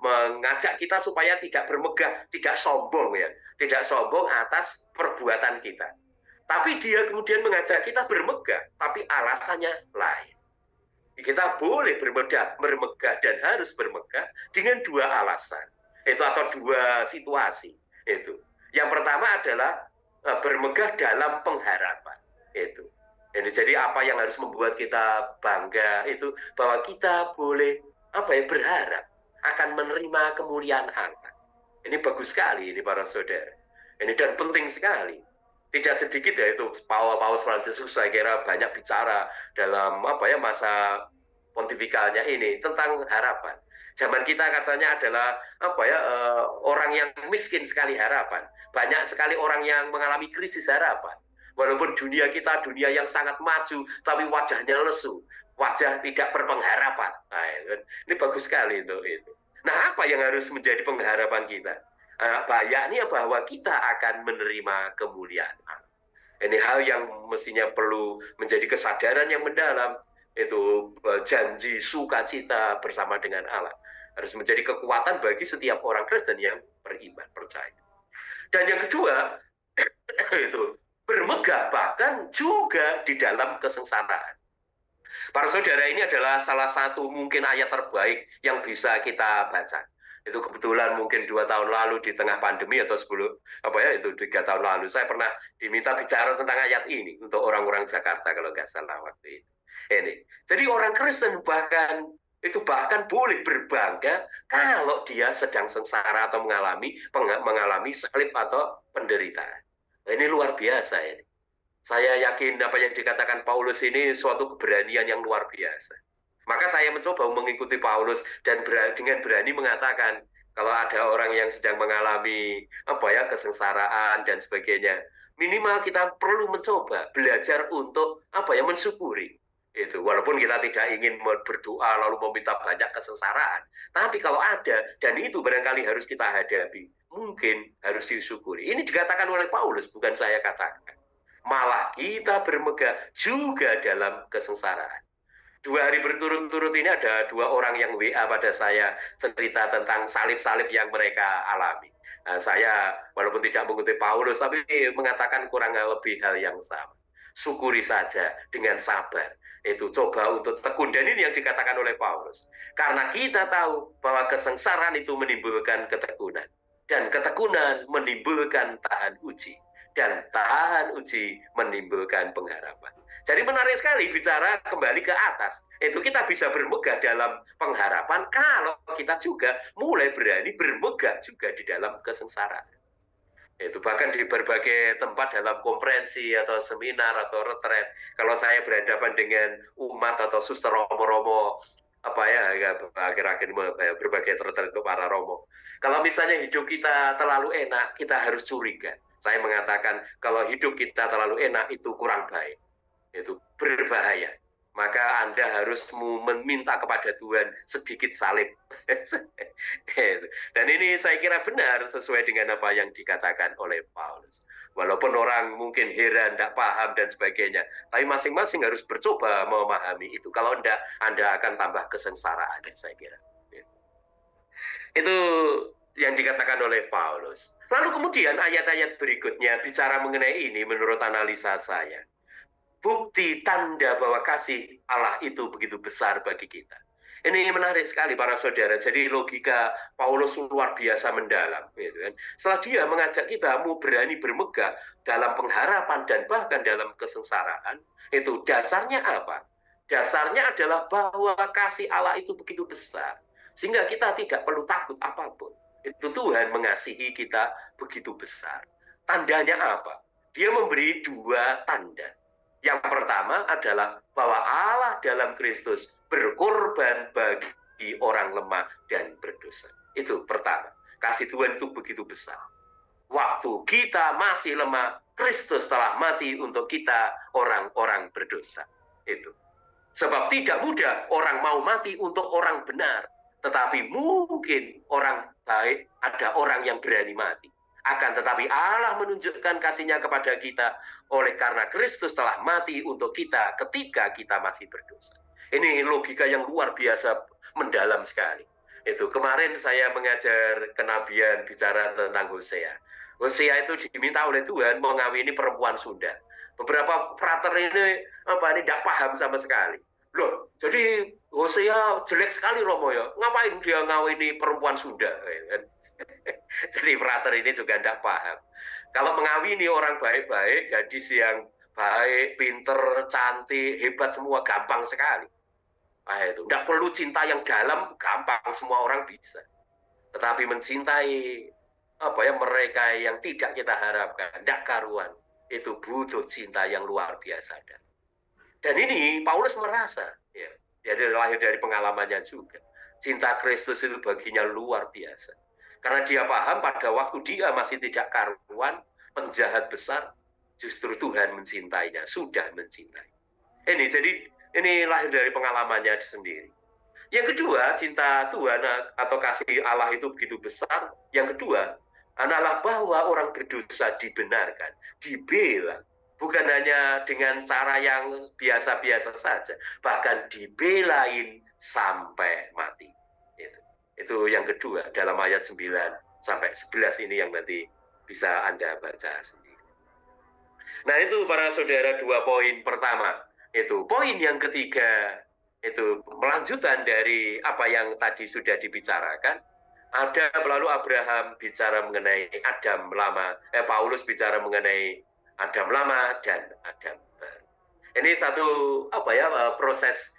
mengajak kita supaya tidak bermegah, tidak sombong ya, tidak sombong atas perbuatan kita. Tapi dia kemudian mengajak kita bermegah, tapi alasannya lain. Kita boleh bermegah dan harus bermegah dengan dua alasan, itu atau dua situasi. Itu yang pertama adalah bermegah dalam pengharapan. Itu ini jadi apa yang harus membuat kita bangga itu bahwa kita boleh berharap akan menerima kemuliaan Allah. Ini bagus sekali ini para saudara. Ini dan penting sekali. Tidak sedikit ya itu Paus Fransiskus saya kira banyak bicara dalam masa pontifikalnya ini tentang harapan. Zaman kita katanya adalah orang yang miskin sekali harapan. Banyak sekali orang yang mengalami krisis harapan. Walaupun dunia kita dunia yang sangat maju, tapi wajahnya lesu, wajah tidak berpengharapan. Nah, ini bagus sekali itu. Nah, apa yang harus menjadi pengharapan kita? Yakni bahwa kita akan menerima kemuliaan. Ini hal yang mestinya perlu menjadi kesadaran yang mendalam. Itu janji sukacita bersama dengan Allah harus menjadi kekuatan bagi setiap orang Kristen yang beriman, percaya. Dan yang kedua, itu bermegah bahkan juga di dalam kesengsaraan. Para saudara, ini adalah salah satu mungkin ayat terbaik yang bisa kita baca. Itu kebetulan mungkin 2 tahun lalu di tengah pandemi atau 3 tahun lalu saya pernah diminta bicara tentang ayat ini untuk orang-orang Jakarta kalau nggak salah waktu itu. Ini. Jadi orang Kristen bahkan boleh berbangga kalau dia sedang sengsara atau mengalami salib atau penderitaan. Ini luar biasa ini. Saya yakin apa yang dikatakan Paulus ini suatu keberanian yang luar biasa. Maka saya mencoba mengikuti Paulus dan dengan berani mengatakan kalau ada orang yang sedang mengalami kesengsaraan dan sebagainya, minimal kita perlu mencoba belajar untuk mensyukuri. Itu walaupun kita tidak ingin berdoa lalu meminta banyak kesengsaraan, tapi kalau ada dan itu barangkali harus kita hadapi, mungkin harus disyukuri. Ini dikatakan oleh Paulus, bukan saya katakan. Malah kita bermegah juga dalam kesengsaraan. 2 hari berturut-turut ini ada 2 orang yang WA pada saya cerita tentang salib-salib yang mereka alami. Nah, saya walaupun tidak mengutip Paulus tapi mengatakan kurang lebih hal yang sama. Syukuri saja dengan sabar. Itu coba untuk tekun. Dan ini yang dikatakan oleh Paulus. Karena kita tahu bahwa kesengsaraan itu menimbulkan ketekunan. Dan ketekunan menimbulkan tahan uji. Dan tahan uji menimbulkan pengharapan. Jadi menarik sekali bicara kembali ke atas. Itu kita bisa bermegah dalam pengharapan kalau kita juga mulai berani bermegah juga di dalam kesengsaraan. Itu bahkan di berbagai tempat dalam konferensi atau seminar atau retret. Kalau saya berhadapan dengan umat atau suster romo-romo akhir-akhir berbagai retret untuk para romo. Kalau misalnya hidup kita terlalu enak, kita harus curiga. Saya mengatakan kalau hidup kita terlalu enak itu kurang baik. Itu berbahaya. Maka Anda harus meminta kepada Tuhan sedikit salib. Dan ini saya kira benar sesuai dengan apa yang dikatakan oleh Paulus. Walaupun orang mungkin heran, tidak paham dan sebagainya. Tapi masing-masing harus bercoba memahami itu. Kalau tidak, Anda akan tambah kesengsaraan, saya kira. Itu yang dikatakan oleh Paulus. Lalu kemudian ayat-ayat berikutnya bicara mengenai ini menurut analisa saya. Bukti tanda bahwa kasih Allah itu begitu besar bagi kita. Ini menarik sekali para saudara. Jadi logika Paulus luar biasa mendalam. Gitu kan. Setelah dia mengajak kita mau berani bermegah dalam pengharapan dan bahkan dalam kesengsaraan, itu dasarnya apa? Dasarnya adalah bahwa kasih Allah itu begitu besar. Sehingga kita tidak perlu takut apapun. Itu Tuhan mengasihi kita begitu besar. Tandanya apa? Dia memberi 2 tanda. Yang pertama adalah bahwa Allah dalam Kristus berkorban bagi orang lemah dan berdosa. Itu pertama. Kasih Tuhan itu begitu besar. Waktu kita masih lemah, Kristus telah mati untuk kita orang-orang berdosa. Itu. Sebab tidak mudah orang mau mati untuk orang benar. Tetapi mungkin orang baik, ada orang yang berani mati. Akan tetapi Allah menunjukkan kasih-Nya kepada kita oleh karena Kristus telah mati untuk kita ketika kita masih berdosa. Ini logika yang luar biasa mendalam sekali. Itu kemarin saya mengajar kenabian bicara tentang Hosea. Hosea itu diminta oleh Tuhan mengawini perempuan Sunda. Beberapa frater ini tidak paham sama sekali. Loh, jadi Hosea jelek sekali Romo ya. Ngapain dia ngawini perempuan Sunda? Jadi frater ini juga tidak paham. Kalau mengawini orang baik-baik, gadis yang baik, pinter, cantik, hebat semua gampang sekali. Nah, itu tidak perlu cinta yang dalam, gampang semua orang bisa. Tetapi mencintai mereka yang tidak kita harapkan, tidak karuan, itu butuh cinta yang luar biasa. Dan ini Paulus merasa, ya, dia lahir dari pengalamannya juga. Cinta Kristus itu baginya luar biasa. Karena dia paham pada waktu dia masih tidak karuan, penjahat besar, justru Tuhan mencintainya, sudah mencintai. Ini lahir dari pengalamannya sendiri. Yang kedua, cinta Tuhan atau kasih Allah itu begitu besar. Yang kedua, adalah bahwa orang berdosa dibenarkan, dibela. Bukan hanya dengan cara yang biasa-biasa saja, bahkan dibelain sampai mati. Itu yang kedua dalam ayat 9 sampai 11 ini yang nanti bisa Anda baca sendiri. Nah, itu para saudara dua poin pertama. Itu poin yang ketiga, itu melanjutan dari apa yang tadi sudah dibicarakan. Ada lalu Abraham bicara mengenai Adam lama, Paulus bicara mengenai Adam lama dan Adam baru. Ini satu proses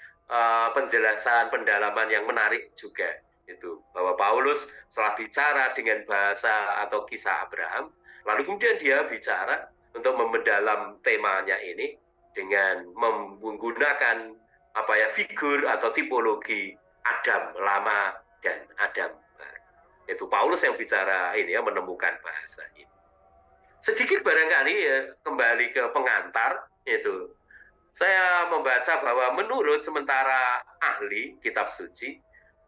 penjelasan pendalaman yang menarik juga. Itu bahwa Paulus setelah bicara dengan bahasa atau kisah Abraham, lalu kemudian dia bicara untuk memperdalam temanya ini dengan menggunakan figur atau tipologi Adam lama dan Adam baru. Itu Paulus yang bicara ini ya, menemukan bahasa ini. Sedikit barangkali ya, kembali ke pengantar itu. Saya membaca bahwa menurut sementara ahli kitab suci,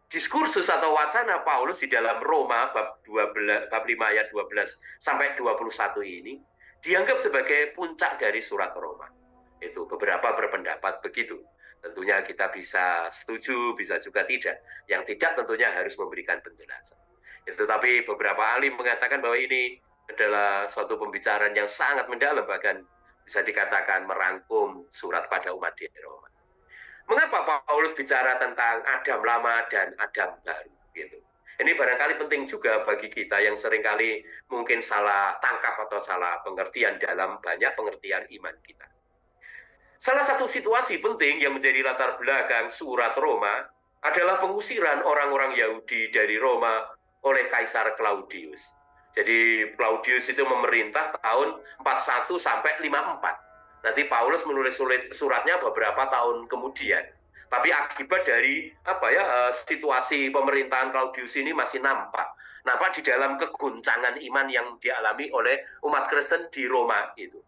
diskursus atau wacana Paulus di dalam Roma bab 5 ayat 12 sampai 21 ini dianggap sebagai puncak dari surat Roma. Itu beberapa berpendapat begitu. Tentunya kita bisa setuju, bisa juga tidak. Yang tidak tentunya harus memberikan penjelasan. Tapi beberapa ahli mengatakan bahwa ini adalah suatu pembicaraan yang sangat mendalam, bahkan bisa dikatakan merangkum surat pada umat di Roma. Mengapa Paulus bicara tentang Adam lama dan Adam baru? Gitu. Ini barangkali penting juga bagi kita yang seringkali mungkin salah tangkap atau salah pengertian dalam banyak pengertian iman kita. Salah satu situasi penting yang menjadi latar belakang surat Roma adalah pengusiran orang-orang Yahudi dari Roma oleh Kaisar Claudius. Jadi Claudius itu memerintah tahun 41 sampai 54. Nanti Paulus menulis suratnya beberapa tahun kemudian. Tapi akibat dari situasi pemerintahan Claudius ini masih nampak di dalam kegoncangan iman yang dialami oleh umat Kristen di Roma itu.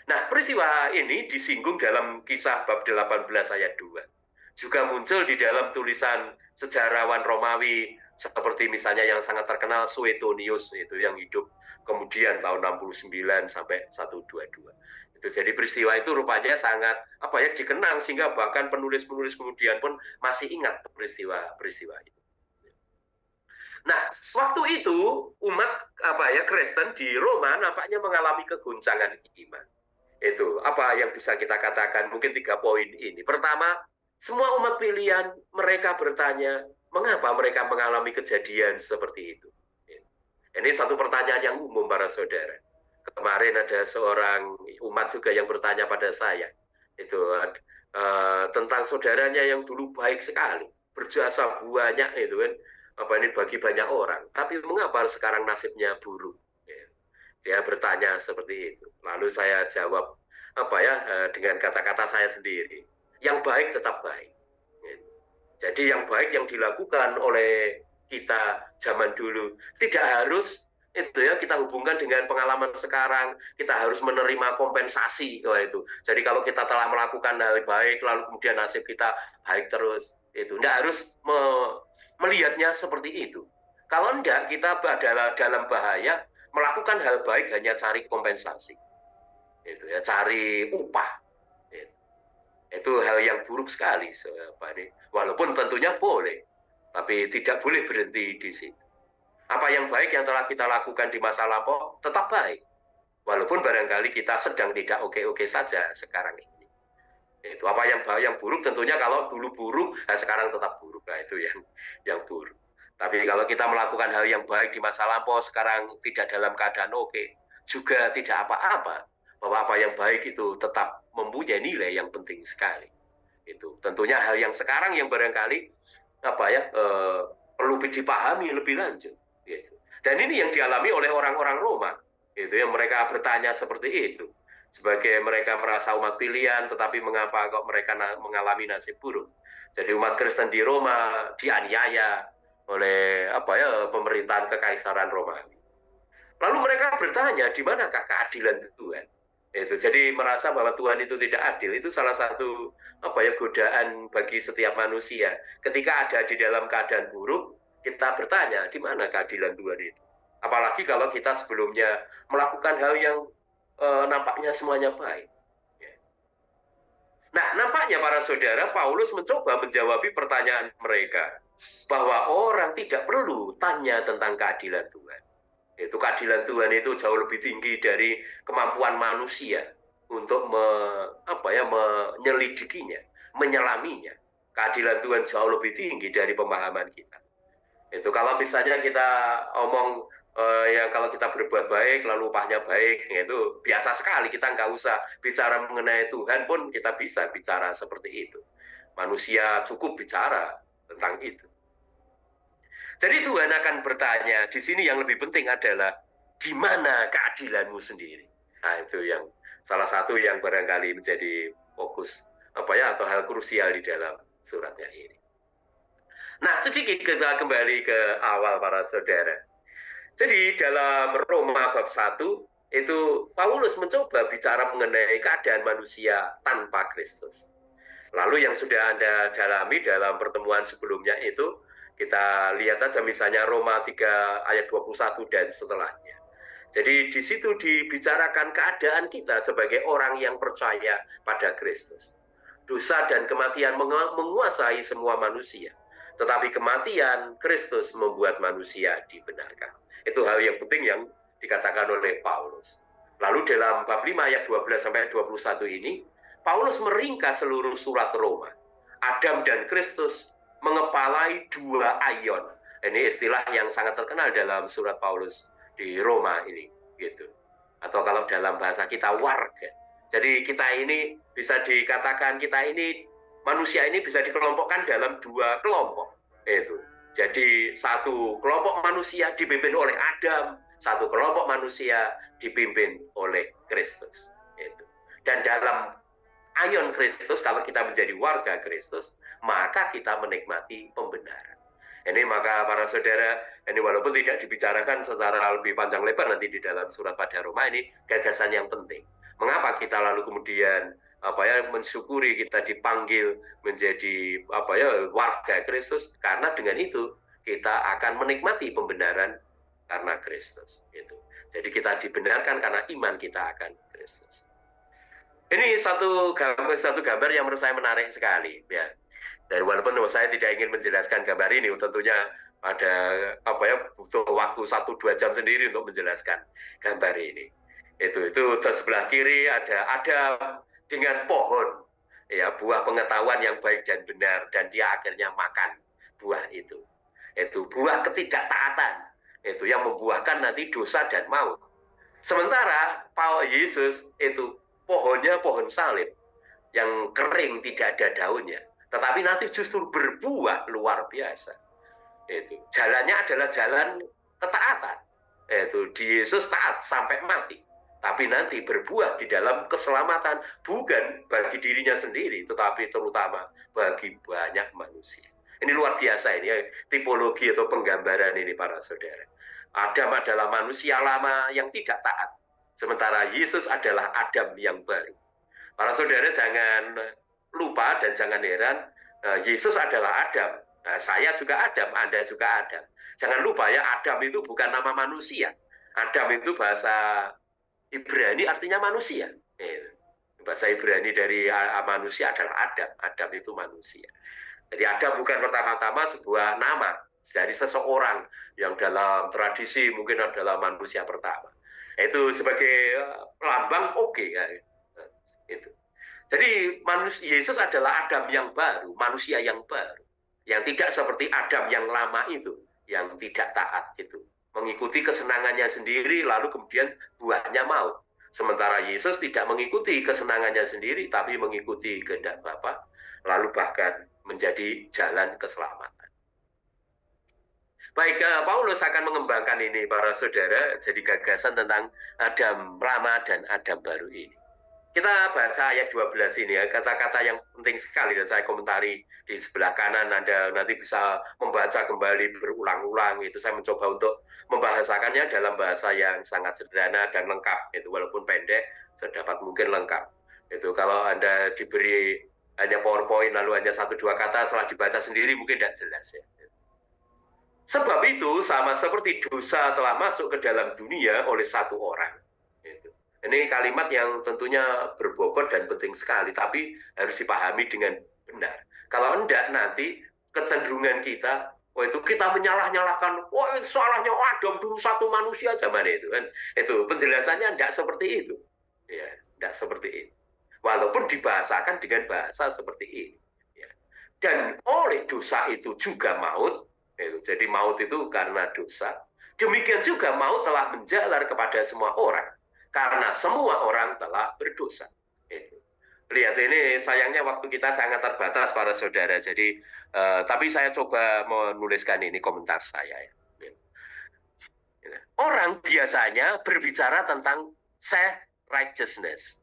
Nah, peristiwa ini disinggung dalam Kisah bab 18 ayat 2. Juga muncul di dalam tulisan sejarawan Romawi seperti misalnya yang sangat terkenal Suetonius, itu yang hidup kemudian tahun 69 sampai 122. Jadi peristiwa itu rupanya sangat dikenang sehingga bahkan penulis-penulis kemudian pun masih ingat peristiwa itu. Nah, waktu itu umat Kristen di Roma nampaknya mengalami kegoncangan iman. Itu apa yang bisa kita katakan, mungkin 3 poin ini. Pertama, semua umat pilihan mereka bertanya, mengapa mereka mengalami kejadian seperti itu? Ini satu pertanyaan yang umum para saudara. Kemarin ada seorang umat juga yang bertanya pada saya tentang saudaranya yang dulu baik sekali, berjasa banyak bagi banyak orang, tapi mengapa sekarang nasibnya buruk? Dia bertanya seperti itu. Lalu saya jawab dengan kata-kata saya sendiri, yang baik tetap baik. Jadi yang baik yang dilakukan oleh kita zaman dulu tidak harus itu ya kita hubungkan dengan pengalaman sekarang, kita harus menerima kompensasi itu. Jadi kalau kita telah melakukan hal baik lalu kemudian nasib kita baik terus, itu tidak harus melihatnya seperti itu. Kalau enggak, kita adalah dalam bahaya melakukan hal baik hanya cari kompensasi, itu ya, cari upah. Itu hal yang buruk sekali, walaupun tentunya boleh, tapi tidak boleh berhenti di situ. Apa yang baik yang telah kita lakukan di masa lampau tetap baik, walaupun barangkali kita sedang tidak oke-oke saja sekarang ini. Itu apa yang buruk tentunya kalau dulu buruk, sekarang tetap buruk. Nah, itu yang buruk. Tapi kalau kita melakukan hal yang baik di masa lampau, sekarang tidak dalam keadaan oke, juga tidak apa-apa. Bahwa apa yang baik itu tetap mempunyai nilai yang penting sekali. Itu tentunya hal yang sekarang yang barangkali perlu dipahami lebih lanjut. Gitu. Dan ini yang dialami oleh orang-orang Roma. Itu yang mereka bertanya seperti itu. Sebagai mereka merasa umat pilihan, tetapi mengapa kok mereka mengalami nasib buruk? Jadi umat Kristen di Roma dianiaya oleh pemerintahan kekaisaran Romawi. Lalu mereka bertanya, di manakah keadilan Tuhan? Itu jadi merasa bahwa Tuhan itu tidak adil. Itu salah satu godaan bagi setiap manusia. Ketika ada di dalam keadaan buruk, kita bertanya, di mana keadilan Tuhan itu? Apalagi kalau kita sebelumnya melakukan hal yang nampaknya semuanya baik. Nah, nampaknya para saudara, Paulus mencoba menjawab pertanyaan mereka bahwa orang tidak perlu tanya tentang keadilan Tuhan. Itu keadilan Tuhan itu jauh lebih tinggi dari kemampuan manusia untuk menyelidikinya, menyelaminya. Keadilan Tuhan jauh lebih tinggi dari pemahaman kita. Itu kalau misalnya kita omong kalau kita berbuat baik lalu upahnya baik, itu biasa sekali, kita nggak usah bicara mengenai Tuhan pun kita bisa bicara seperti itu. Manusia cukup bicara tentang itu. Jadi Tuhan akan bertanya, di sini yang lebih penting adalah di mana keadilanmu sendiri. Nah, itu yang salah satu yang barangkali menjadi fokus atau hal krusial di dalam suratnya ini. Nah, sedikit kita kembali ke awal para saudara. Jadi dalam Roma bab 1 itu Paulus mencoba bicara mengenai keadaan manusia tanpa Kristus. Lalu yang sudah Anda dalami dalam pertemuan sebelumnya itu kita lihat saja misalnya Roma 3 ayat 21 dan setelahnya. Jadi di situ dibicarakan keadaan kita sebagai orang yang percaya pada Kristus. Dosa dan kematian menguasai semua manusia. Tetapi kematian Kristus membuat manusia dibenarkan. Itu hal yang penting yang dikatakan oleh Paulus. Lalu dalam bab 5 ayat 12 sampai 21 ini, Paulus meringkas seluruh surat Roma. Adam dan Kristus mengepalai dua aion. Ini istilah yang sangat terkenal dalam surat Paulus di Roma ini, gitu. Atau kalau dalam bahasa kita warga. Jadi kita ini bisa dikatakan manusia ini bisa dikelompokkan dalam dua kelompok. Itu. Jadi satu kelompok manusia dipimpin oleh Adam, satu kelompok manusia dipimpin oleh Kristus. Itu. Dan dalam aion Kristus, kalau kita menjadi warga Kristus, maka kita menikmati pembenaran. Ini maka para saudara, ini walaupun tidak dibicarakan secara lebih panjang lebar nanti di dalam surat pada Roma, ini gagasan yang penting. Mengapa kita lalu kemudian mensyukuri kita dipanggil menjadi warga Kristus? Karena dengan itu kita akan menikmati pembenaran karena Kristus. Itu. Jadi kita dibenarkan karena iman kita akan Kristus. Ini satu gambar yang menurut saya menarik sekali, ya. Dan walaupun saya tidak ingin menjelaskan gambar ini, tentunya ada butuh waktu 1-2 jam sendiri untuk menjelaskan gambar ini. Itu di sebelah kiri ada Adam dengan pohon, ya, buah pengetahuan yang baik dan benar, dan dia akhirnya makan buah itu. Itu buah ketidaktaatan, itu yang membuahkan nanti dosa dan maut. Sementara Yesus itu pohonnya pohon salib yang kering tidak ada daunnya, tetapi nanti justru berbuah luar biasa. Itu jalannya adalah jalan ketaatan. Itu di Yesus taat sampai mati. tapi nanti berbuah di dalam keselamatan, bukan bagi dirinya sendiri, tetapi terutama bagi banyak manusia. Ini luar biasa ini ya, tipologi atau penggambaran ini para saudara. Adam adalah manusia lama yang tidak taat, sementara Yesus adalah Adam yang baru. Para saudara jangan lupa dan jangan heran, Yesus adalah Adam. Nah, saya juga Adam, Anda juga Adam. Jangan lupa ya, Adam itu bukan nama manusia. Adam itu bahasa Ibrani artinya manusia. Bahasa Ibrani dari manusia adalah Adam. Adam itu manusia. Jadi Adam bukan pertama-tama sebuah nama dari seseorang yang dalam tradisi mungkin adalah manusia pertama. Itu sebagai lambang oke ya. Itu. Jadi Yesus adalah Adam yang baru, manusia yang baru, yang tidak seperti Adam yang lama itu, yang tidak taat itu, mengikuti kesenangannya sendiri, lalu kemudian buahnya maut. Sementara Yesus tidak mengikuti kesenangannya sendiri, tapi mengikuti kehendak Bapa, lalu bahkan menjadi jalan keselamatan. Baik, Paulus akan mengembangkan ini para saudara, jadi gagasan tentang Adam lama dan Adam baru ini. Kita baca ayat 12 ini ya, kata-kata yang penting sekali dan saya komentari di sebelah kanan. Anda nanti bisa membaca kembali berulang-ulang. Itu saya mencoba untuk membahasakannya dalam bahasa yang sangat sederhana dan lengkap. Itu walaupun pendek, sedapat mungkin lengkap. Itu kalau Anda diberi hanya PowerPoint lalu hanya 1-2 kata setelah dibaca sendiri mungkin tidak jelas ya. Sebab itu sama seperti dosa telah masuk ke dalam dunia oleh satu orang. Ini kalimat yang tentunya berbobot dan penting sekali, tapi harus dipahami dengan benar. Kalau enggak, nanti kecenderungan kita, itu kita menyalah-nyalahkan, itu salahnya Adam dulu satu manusia zaman itu kan. Itu penjelasannya enggak seperti itu. Ya, enggak seperti itu. Walaupun dibahasakan dengan bahasa seperti ini. Ya. Dan oleh dosa itu juga maut. Jadi maut itu karena dosa. Demikian juga maut telah menjalar kepada semua orang. Karena semua orang telah berdosa. Itu. Lihat ini sayangnya waktu kita sangat terbatas para saudara. Jadi tapi saya coba menuliskan ini komentar saya ya. Orang biasanya berbicara tentang self righteousness.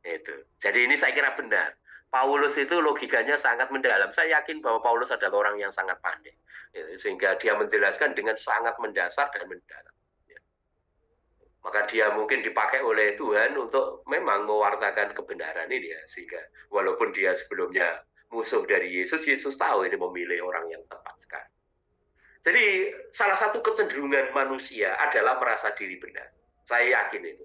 Itu. Jadi ini saya kira benar. Paulus itu logikanya sangat mendalam. Saya yakin bahwa Paulus adalah orang yang sangat pandai. Sehingga dia menjelaskan dengan sangat mendasar dan mendalam. Maka dia mungkin dipakai oleh Tuhan untuk memang mewartakan kebenaran ini ya. Sehingga walaupun dia sebelumnya musuh dari Yesus, Yesus tahu ini memilih orang yang tepat sekali. Jadi salah satu kecenderungan manusia adalah merasa diri benar. Saya yakin itu.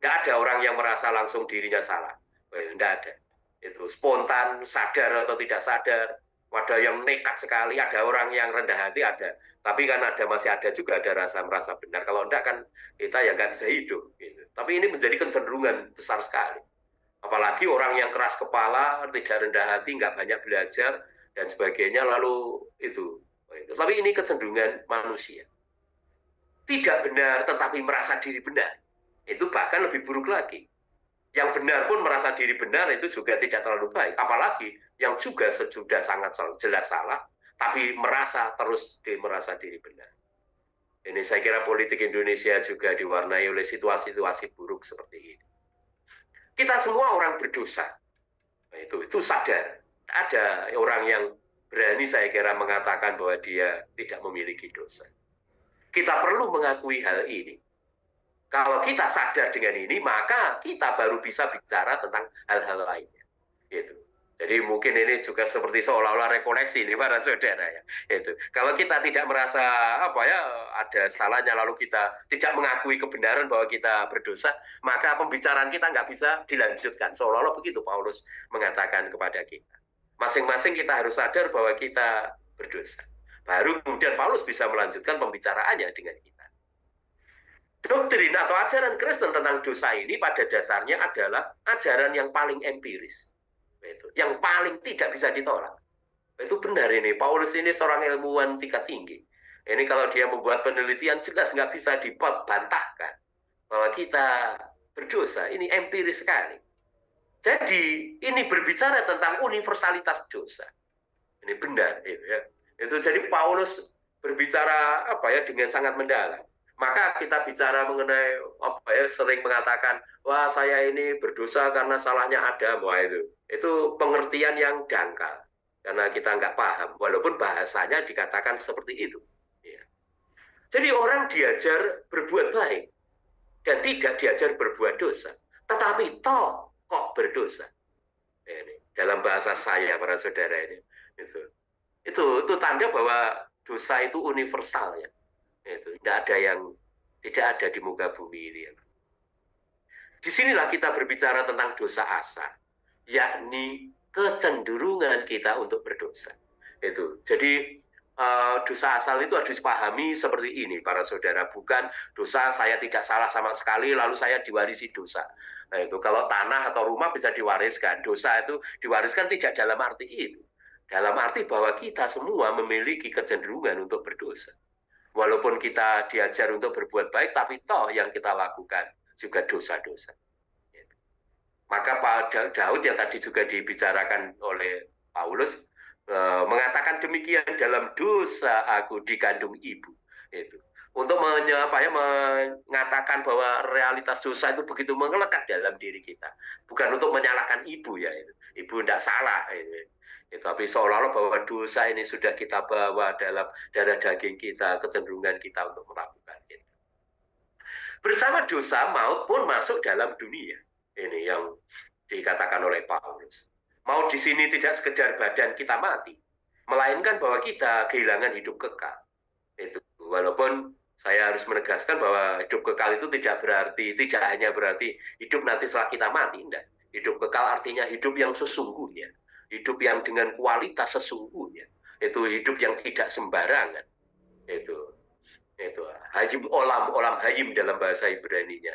Nggak ada orang yang merasa langsung dirinya salah. Nggak ada. Itu spontan, sadar atau tidak sadar. Ada yang nekat sekali, ada orang yang rendah hati, ada. Tapi kan masih ada juga ada rasa merasa benar. Kalau enggak kan kita ya nggak bisa hidup. Gitu. Tapi ini menjadi kecenderungan besar sekali. Apalagi orang yang keras kepala, tidak rendah hati, nggak banyak belajar, dan sebagainya, lalu itu. Tapi ini kecenderungan manusia. Tidak benar, tetapi merasa diri benar. Itu bahkan lebih buruk lagi. Yang benar pun merasa diri benar itu juga tidak terlalu baik. Apalagi yang juga sudah sangat jelas salah, tapi terus merasa diri benar. Ini saya kira politik Indonesia juga diwarnai oleh situasi-situasi buruk seperti ini. Kita semua orang berdosa. Itu sadar. Ada orang yang berani saya kira mengatakan bahwa dia tidak memiliki dosa. Kita perlu mengakui hal ini. Kalau kita sadar dengan ini, maka kita baru bisa bicara tentang hal-hal lainnya. Gitu. Jadi mungkin ini juga seperti seolah-olah rekoleksi ini para saudara ya. Itu. Kalau kita tidak merasa ada salahnya lalu kita tidak mengakui kebenaran bahwa kita berdosa, maka pembicaraan kita nggak bisa dilanjutkan. Seolah-olah begitu Paulus mengatakan kepada kita. Masing-masing kita harus sadar bahwa kita berdosa. Baru kemudian Paulus bisa melanjutkan pembicaraannya dengan kita. Doktrin atau ajaran Kristen tentang dosa ini pada dasarnya adalah ajaran yang paling empiris. Yang paling tidak bisa ditolak. Itu benar ini. Paulus ini seorang ilmuwan tingkat tinggi. Ini kalau dia membuat penelitian jelas nggak bisa dibantahkan bahwa kita berdosa. Ini empiris sekali. Jadi ini berbicara tentang universalitas dosa. Ini benar. Itu jadi Paulus berbicara dengan sangat mendalam. Maka kita bicara mengenai sering mengatakan, wah saya ini berdosa karena salahnya Adam. Wah itu pengertian yang dangkal karena kita nggak paham, walaupun bahasanya dikatakan seperti itu. Ya. Jadi orang diajar berbuat baik dan tidak diajar berbuat dosa, tetapi toh kok berdosa. Ini dalam bahasa saya para saudara ini itu tanda bahwa dosa itu universal ya. Itu tidak ada di muka bumi ini. Disinilah kita berbicara tentang dosa asal, yakni kecenderungan kita untuk berdosa. Itu. Jadi dosa asal itu harus dipahami seperti ini, para saudara. Bukan dosa saya tidak salah sama sekali, lalu saya diwarisi dosa. Nah, itu kalau tanah atau rumah bisa diwariskan. Dosa itu diwariskan tidak dalam arti itu. Dalam arti bahwa kita semua memiliki kecenderungan untuk berdosa. Walaupun kita diajar untuk berbuat baik, tapi toh yang kita lakukan juga dosa-dosa. Maka Pak Daud yang tadi juga dibicarakan oleh Paulus, mengatakan demikian, dalam dosa aku dikandung ibu. Itu. Untuk mengatakan bahwa realitas dosa itu begitu mengelekat dalam diri kita. Bukan untuk menyalahkan ibu ya. Ibu tidak salah. Tapi seolah-olah bahwa dosa ini sudah kita bawa dalam darah daging kita, kecenderungan kita untuk melakukan itu. Bersama dosa, maut pun masuk dalam dunia. Ini yang dikatakan oleh Paulus. Maut di sini tidak sekedar badan kita mati, melainkan bahwa kita kehilangan hidup kekal. Itu walaupun saya harus menegaskan bahwa hidup kekal itu tidak hanya berarti hidup nanti setelah kita mati, enggak. Hidup kekal artinya hidup yang sesungguhnya, hidup yang dengan kualitas sesungguhnya. Itu hidup yang tidak sembarangan. Itu hayim olam hayim dalam bahasa Ibrani-nya.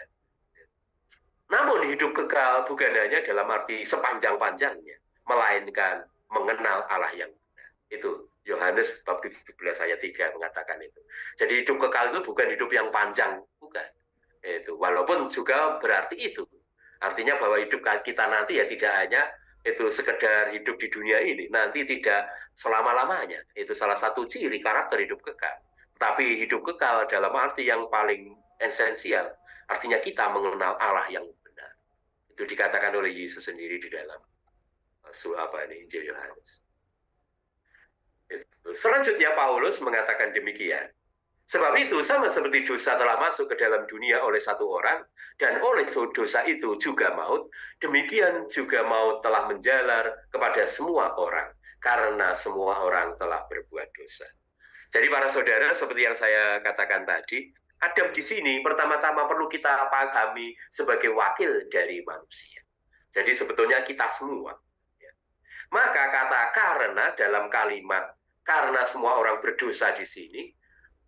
Namun hidup kekal bukan hanya dalam arti sepanjang-panjangnya, melainkan mengenal Allah yang benar. Itu Yohanes bab 17 ayat 3 mengatakan itu. Jadi hidup kekal itu bukan hidup yang panjang, bukan. Itu walaupun juga berarti itu. Artinya bahwa hidup kita nanti ya tidak hanya itu sekedar hidup di dunia ini, nanti tidak selama-lamanya. Itu salah satu ciri karakter hidup kekal. Tapi hidup kekal dalam arti yang paling esensial, artinya kita mengenal Allah yang benar. Itu dikatakan oleh Yesus sendiri di dalam Injil Yohanes. Selanjutnya Paulus mengatakan demikian. Sebab itu sama seperti dosa telah masuk ke dalam dunia oleh satu orang, dan oleh dosa itu juga maut, demikian juga maut telah menjalar kepada semua orang, karena semua orang telah berbuat dosa. Jadi para saudara, seperti yang saya katakan tadi, Adam di sini pertama-tama perlu kita pahami sebagai wakil dari manusia. Jadi sebetulnya kita semua. Maka kata karena dalam kalimat karena semua orang berdosa di sini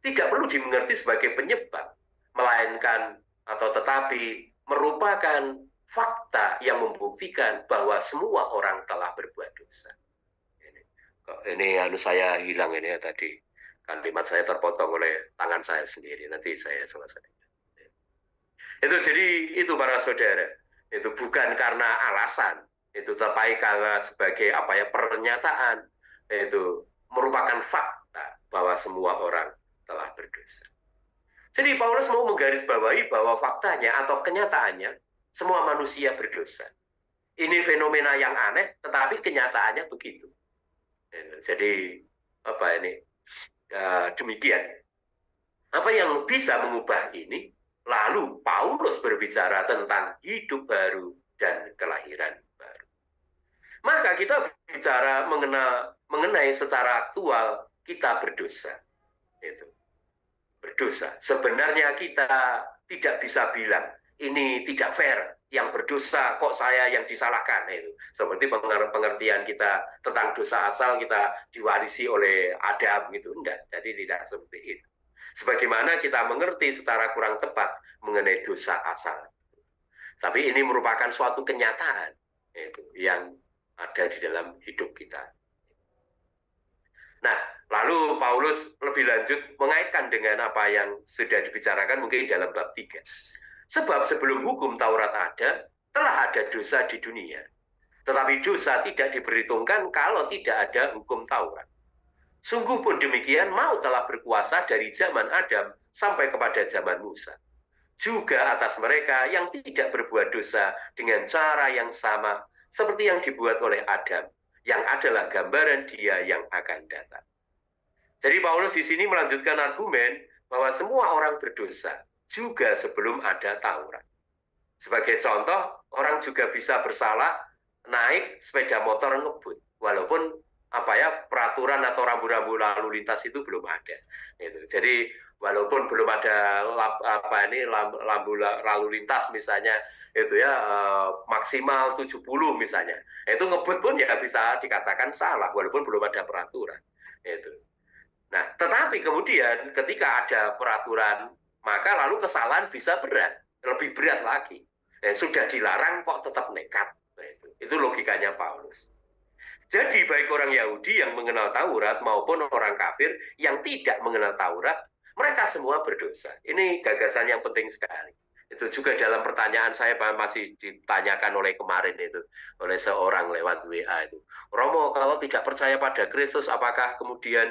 tidak perlu dimengerti sebagai penyebab, melainkan atau tetapi merupakan fakta yang membuktikan bahwa semua orang telah berbuat dosa. Ini saya hilang ini ya tadi. Kalimat saya terpotong oleh tangan saya sendiri. Nanti saya selesai. Itu para saudara. Itu bukan karena alasan. Itu tetapi karena sebagai pernyataan. Itu merupakan fakta bahwa semua orang telah berdosa. Jadi Paulus mau menggarisbawahi bahwa faktanya atau kenyataannya semua manusia berdosa. Ini fenomena yang aneh, tetapi kenyataannya begitu. Jadi demikian. Apa yang bisa mengubah ini? Lalu Paulus berbicara tentang hidup baru dan kelahiran baru. Maka kita bicara mengenai secara aktual kita berdosa. Itu. Berdosa. Sebenarnya kita tidak bisa bilang ini tidak fair. Yang berdosa kok saya yang disalahkan. Itu. Seperti pengertian kita tentang dosa asal kita diwarisi oleh Adam gitu. Enggak. Jadi tidak seperti itu. Sebagaimana kita mengerti secara kurang tepat mengenai dosa asal. Tapi ini merupakan suatu kenyataan itu yang ada di dalam hidup kita. Nah, lalu Paulus lebih lanjut mengaitkan dengan apa yang sudah dibicarakan mungkin dalam bab 3. Sebab sebelum hukum Taurat ada, telah ada dosa di dunia. Tetapi dosa tidak diperhitungkan kalau tidak ada hukum Taurat. Sungguh pun demikian, maut telah berkuasa dari zaman Adam sampai kepada zaman Musa. juga atas mereka yang tidak berbuat dosa dengan cara yang sama seperti yang dibuat oleh Adam, yang adalah gambaran Dia yang akan datang. Jadi Paulus di sini melanjutkan argumen bahwa semua orang berdosa juga sebelum ada Taurat. Sebagai contoh, orang juga bisa bersalah naik sepeda motor ngebut, walaupun peraturan atau rambu-rambu lalu lintas itu belum ada. Jadi walaupun belum ada lampu lalu lintas misalnya maksimal 70 misalnya, itu ngebut pun ya bisa dikatakan salah walaupun belum ada peraturan. Nah, tetapi kemudian ketika ada peraturan, maka lalu kesalahan bisa berat, lebih berat lagi. Sudah dilarang kok tetap nekat. Itu logikanya Paulus. Jadi baik orang Yahudi yang mengenal Taurat maupun orang kafir yang tidak mengenal Taurat, mereka semua berdosa. Ini gagasan yang penting sekali. Itu juga dalam pertanyaan saya masih ditanyakan oleh kemarin itu oleh seorang lewat WA itu. Romo, kalau tidak percaya pada Kristus, apakah kemudian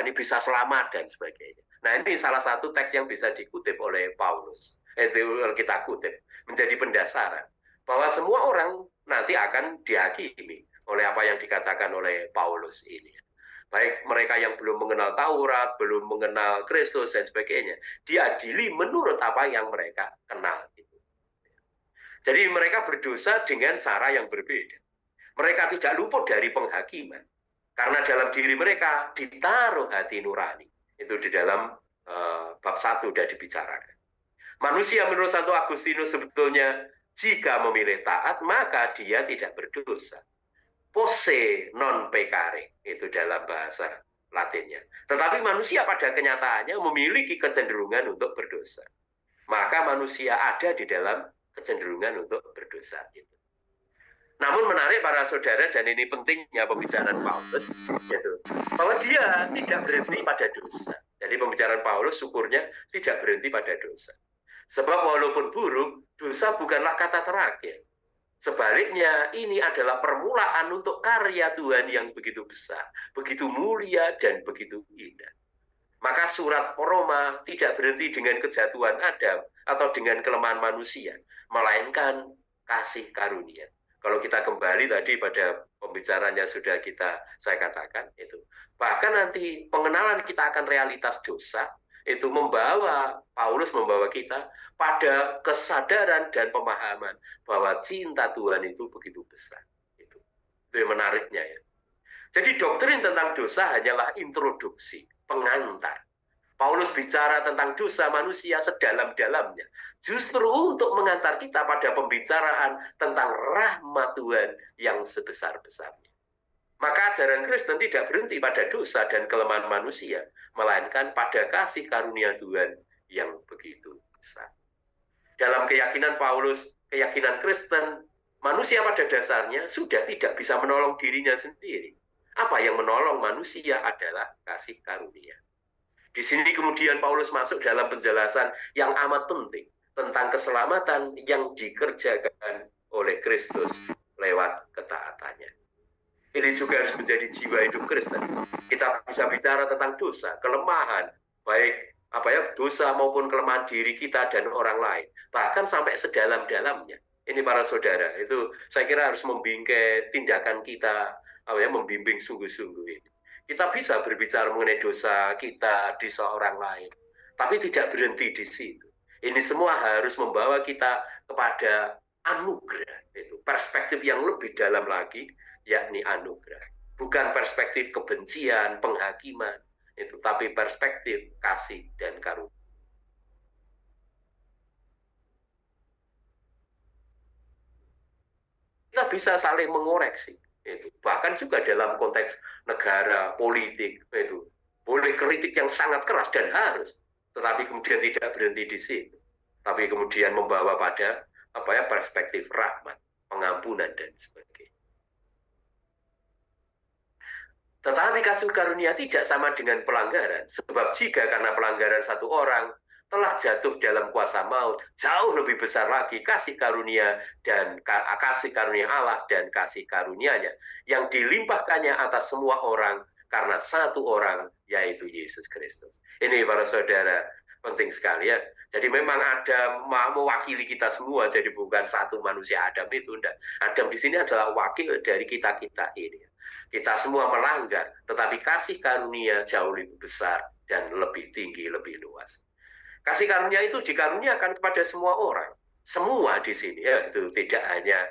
ini bisa selamat dan sebagainya. Nah, ini salah satu teks yang bisa dikutip oleh Paulus. Itu kita kutip menjadi pendasaran bahwa semua orang nanti akan dihakimi oleh apa yang dikatakan oleh Paulus ini. Baik mereka yang belum mengenal Taurat, belum mengenal Kristus dan sebagainya, diadili menurut apa yang mereka kenal. Jadi mereka berdosa dengan cara yang berbeda. Mereka tidak luput dari penghakiman, karena dalam diri mereka ditaruh hati nurani. Itu di dalam bab 1 sudah dibicarakan. Manusia menurut Santo Agustinus sebetulnya jika memilih taat, maka dia tidak berdosa. Posse non peccare, itu dalam bahasa Latinnya. Tetapi manusia pada kenyataannya memiliki kecenderungan untuk berdosa. Maka manusia ada di dalam kecenderungan untuk berdosa. Namun menarik para saudara, dan ini pentingnya pembicaraan Paulus, bahwa dia tidak berhenti pada dosa. Jadi pembicaraan Paulus syukurnya tidak berhenti pada dosa. Sebab walaupun buruk, dosa bukanlah kata terakhir. Sebaliknya, ini adalah permulaan untuk karya Tuhan yang begitu besar, begitu mulia, dan begitu indah. Maka surat Roma tidak berhenti dengan kejatuhan Adam atau dengan kelemahan manusia, melainkan kasih karunia. Kalau kita kembali tadi pada pembicaraan yang sudah saya katakan, itu bahkan nanti pengenalan kita akan realitas dosa, itu Paulus membawa kita pada kesadaran dan pemahaman bahwa cinta Tuhan itu begitu besar. Itu yang menariknya ya. Jadi doktrin tentang dosa hanyalah introduksi, pengantar. Paulus bicara tentang dosa manusia sedalam-dalamnya, justru untuk mengantar kita pada pembicaraan tentang rahmat Tuhan yang sebesar-besarnya. Maka ajaran Kristen tidak berhenti pada dosa dan kelemahan manusia, melainkan pada kasih karunia Tuhan yang begitu besar. Dalam keyakinan Paulus, keyakinan Kristen, manusia pada dasarnya sudah tidak bisa menolong dirinya sendiri. Apa yang menolong manusia adalah kasih karunia. Di sini kemudian Paulus masuk dalam penjelasan yang amat penting tentang keselamatan yang dikerjakan oleh Kristus lewat ketaatannya. Ini juga harus menjadi jiwa hidup Kristen. Kita bisa bicara tentang dosa, kelemahan, baik dosa maupun kelemahan diri kita dan orang lain, bahkan sampai sedalam-dalamnya. Ini para saudara, itu saya kira harus membingkai tindakan kita, membimbing sungguh-sungguh ini. Kita bisa berbicara mengenai dosa kita di seorang lain, tapi tidak berhenti di situ. Ini semua harus membawa kita kepada anugerah, itu perspektif yang lebih dalam lagi, yakni anugerah. Bukan perspektif kebencian, penghakiman, itu, tapi perspektif kasih dan karunia. Kita bisa saling mengoreksi. Itu. Bahkan juga dalam konteks negara, politik, itu boleh kritik yang sangat keras dan harus, tetapi kemudian tidak berhenti di situ, tapi kemudian membawa pada perspektif rahmat, pengampunan dan sebagainya. Tetapi kasih karunia tidak sama dengan pelanggaran, sebab jika karena pelanggaran satu orang telah jatuh dalam kuasa maut, jauh lebih besar lagi kasih karunia Allah dan kasih karunia-Nya yang dilimpahkannya atas semua orang karena satu orang, yaitu Yesus Kristus. Ini para saudara, penting sekali ya. Jadi memang ada mewakili kita semua, jadi bukan satu manusia Adam itu, enggak. Adam di sini adalah wakil dari kita-kita ini. Kita semua melanggar, tetapi kasih karunia jauh lebih besar dan lebih tinggi, lebih luas. Kasih karunia itu dikaruniakan kepada semua orang. Semua di sini ya, itu tidak hanya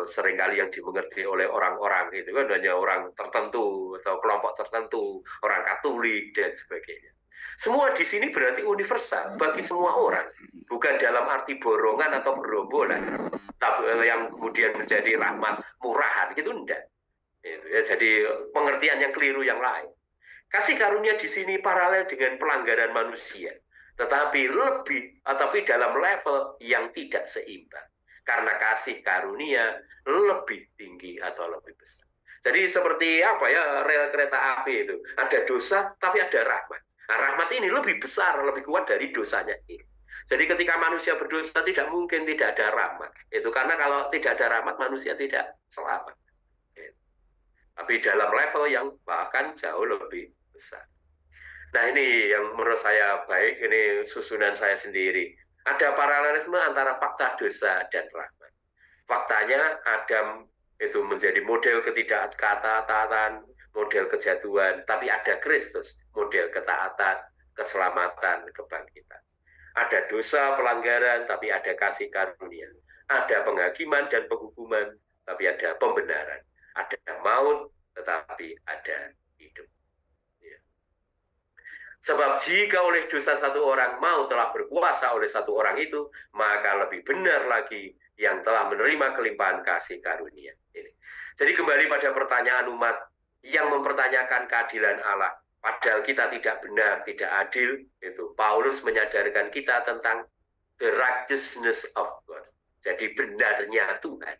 seringkali yang dimengerti oleh orang-orang itu kan hanya orang tertentu atau kelompok tertentu, orang Katolik dan sebagainya. Semua di sini berarti universal bagi semua orang, bukan dalam arti borongan atau gerombolan, tapi yang kemudian menjadi rahmat murahan gitu enggak. Itu ya, jadi pengertian yang keliru yang lain. Kasih karunia di sini paralel dengan pelanggaran manusia, tetapi dalam level yang tidak seimbang. Karena kasih karunia lebih tinggi atau lebih besar. Jadi seperti apa ya, rel kereta api itu, ada dosa tapi ada rahmat. Nah, rahmat ini lebih besar, lebih kuat dari dosanya ini. Jadi ketika manusia berdosa tidak mungkin tidak ada rahmat. Itu karena kalau tidak ada rahmat manusia tidak selamat. Tapi dalam level yang bahkan jauh lebih besar. Nah ini yang menurut saya baik, ini susunan saya sendiri. Ada paralelisme antara fakta dosa dan rahmat. Faktanya Adam itu menjadi model ketaatan, model kejatuhan, tapi ada Kristus, model ketaatan, keselamatan, kebangkitan. Ada dosa, pelanggaran, tapi ada kasih karunia. Ada penghakiman dan penghukuman, tapi ada pembenaran. Ada maut, tetapi ada hidup. Sebab jika oleh dosa satu orang maut telah berkuasa oleh satu orang itu, maka lebih benar lagi yang telah menerima kelimpahan kasih karunia. Ini. Jadi kembali pada pertanyaan umat yang mempertanyakan keadilan Allah. Padahal kita tidak benar, tidak adil. Itu Paulus menyadarkan kita tentang the righteousness of God. Jadi benarnya Tuhan.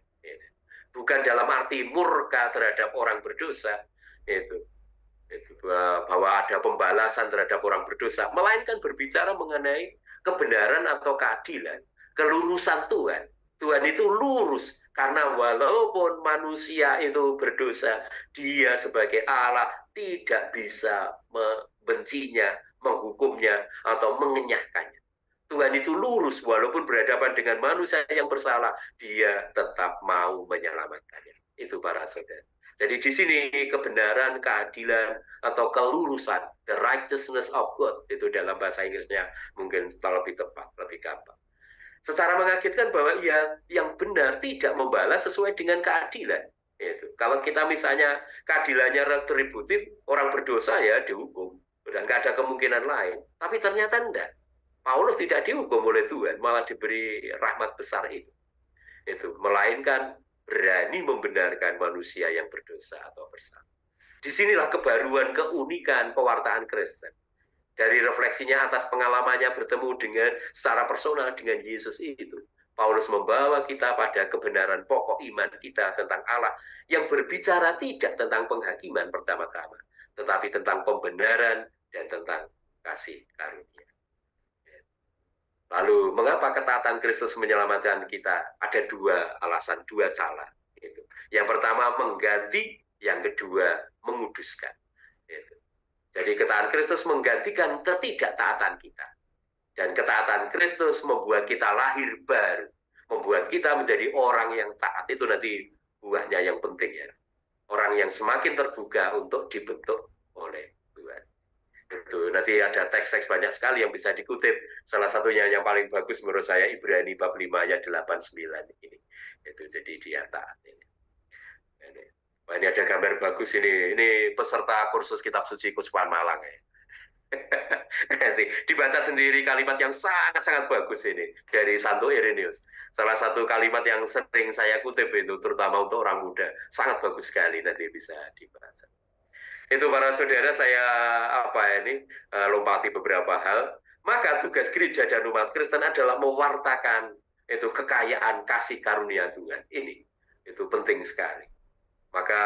Bukan dalam arti murka terhadap orang berdosa. Itu bahwa ada pembalasan terhadap orang berdosa, melainkan berbicara mengenai kebenaran atau keadilan, kelurusan Tuhan. Tuhan itu lurus, karena walaupun manusia itu berdosa, dia sebagai Allah tidak bisa membencinya, menghukumnya, atau mengenyahkannya. Tuhan itu lurus, walaupun berhadapan dengan manusia yang bersalah, dia tetap mau menyelamatkannya. Itu para saudara. Jadi di sini kebenaran, keadilan, atau kelurusan, the righteousness of God, itu dalam bahasa Inggrisnya mungkin lebih tepat, lebih gampang. Secara mengagetkan bahwa ia yang benar tidak membalas sesuai dengan keadilan. Itu. Kalau kita misalnya keadilannya retributif, orang berdosa ya dihukum. Udah nggak ada kemungkinan lain. Tapi ternyata enggak. Paulus tidak dihukum oleh Tuhan, malah diberi rahmat besar itu. Melainkan berani membenarkan manusia yang berdosa atau bersalah. Disinilah kebaruan, keunikan pewartaan Kristen. Dari refleksinya atas pengalamannya bertemu dengan secara personal dengan Yesus itu, Paulus membawa kita pada kebenaran pokok iman kita tentang Allah yang berbicara tidak tentang penghakiman pertama-tama, tetapi tentang pembenaran dan tentang kasih karunia. Lalu, mengapa ketaatan Kristus menyelamatkan kita? Ada dua alasan, dua cara. Yang pertama, mengganti. Yang kedua, menguduskan. Jadi, ketaatan Kristus menggantikan ketidaktaatan kita. Dan ketaatan Kristus membuat kita lahir baru. Membuat kita menjadi orang yang taat. Itu nanti buahnya yang penting ya. Orang yang semakin terbuka untuk dibentuk oleh Tuhan. Itu nanti ada teks-teks banyak sekali yang bisa dikutip. Salah satunya yang paling bagus menurut saya Ibrani bab 5 ayat 89 ini. Itu jadi dia taat ini. Wah, ini ada gambar bagus ini. Ini peserta kursus kitab suci Kuspan Malang ya. Nanti dibaca sendiri kalimat yang sangat-sangat bagus ini dari Santo Irenaeus. Salah satu kalimat yang sering saya kutip itu terutama untuk orang muda. Sangat bagus sekali, nanti bisa dibaca. Itu para saudara saya lompati beberapa hal. Maka tugas gereja dan umat Kristen adalah mewartakan itu kekayaan kasih karunia Tuhan. Ini itu penting sekali. Maka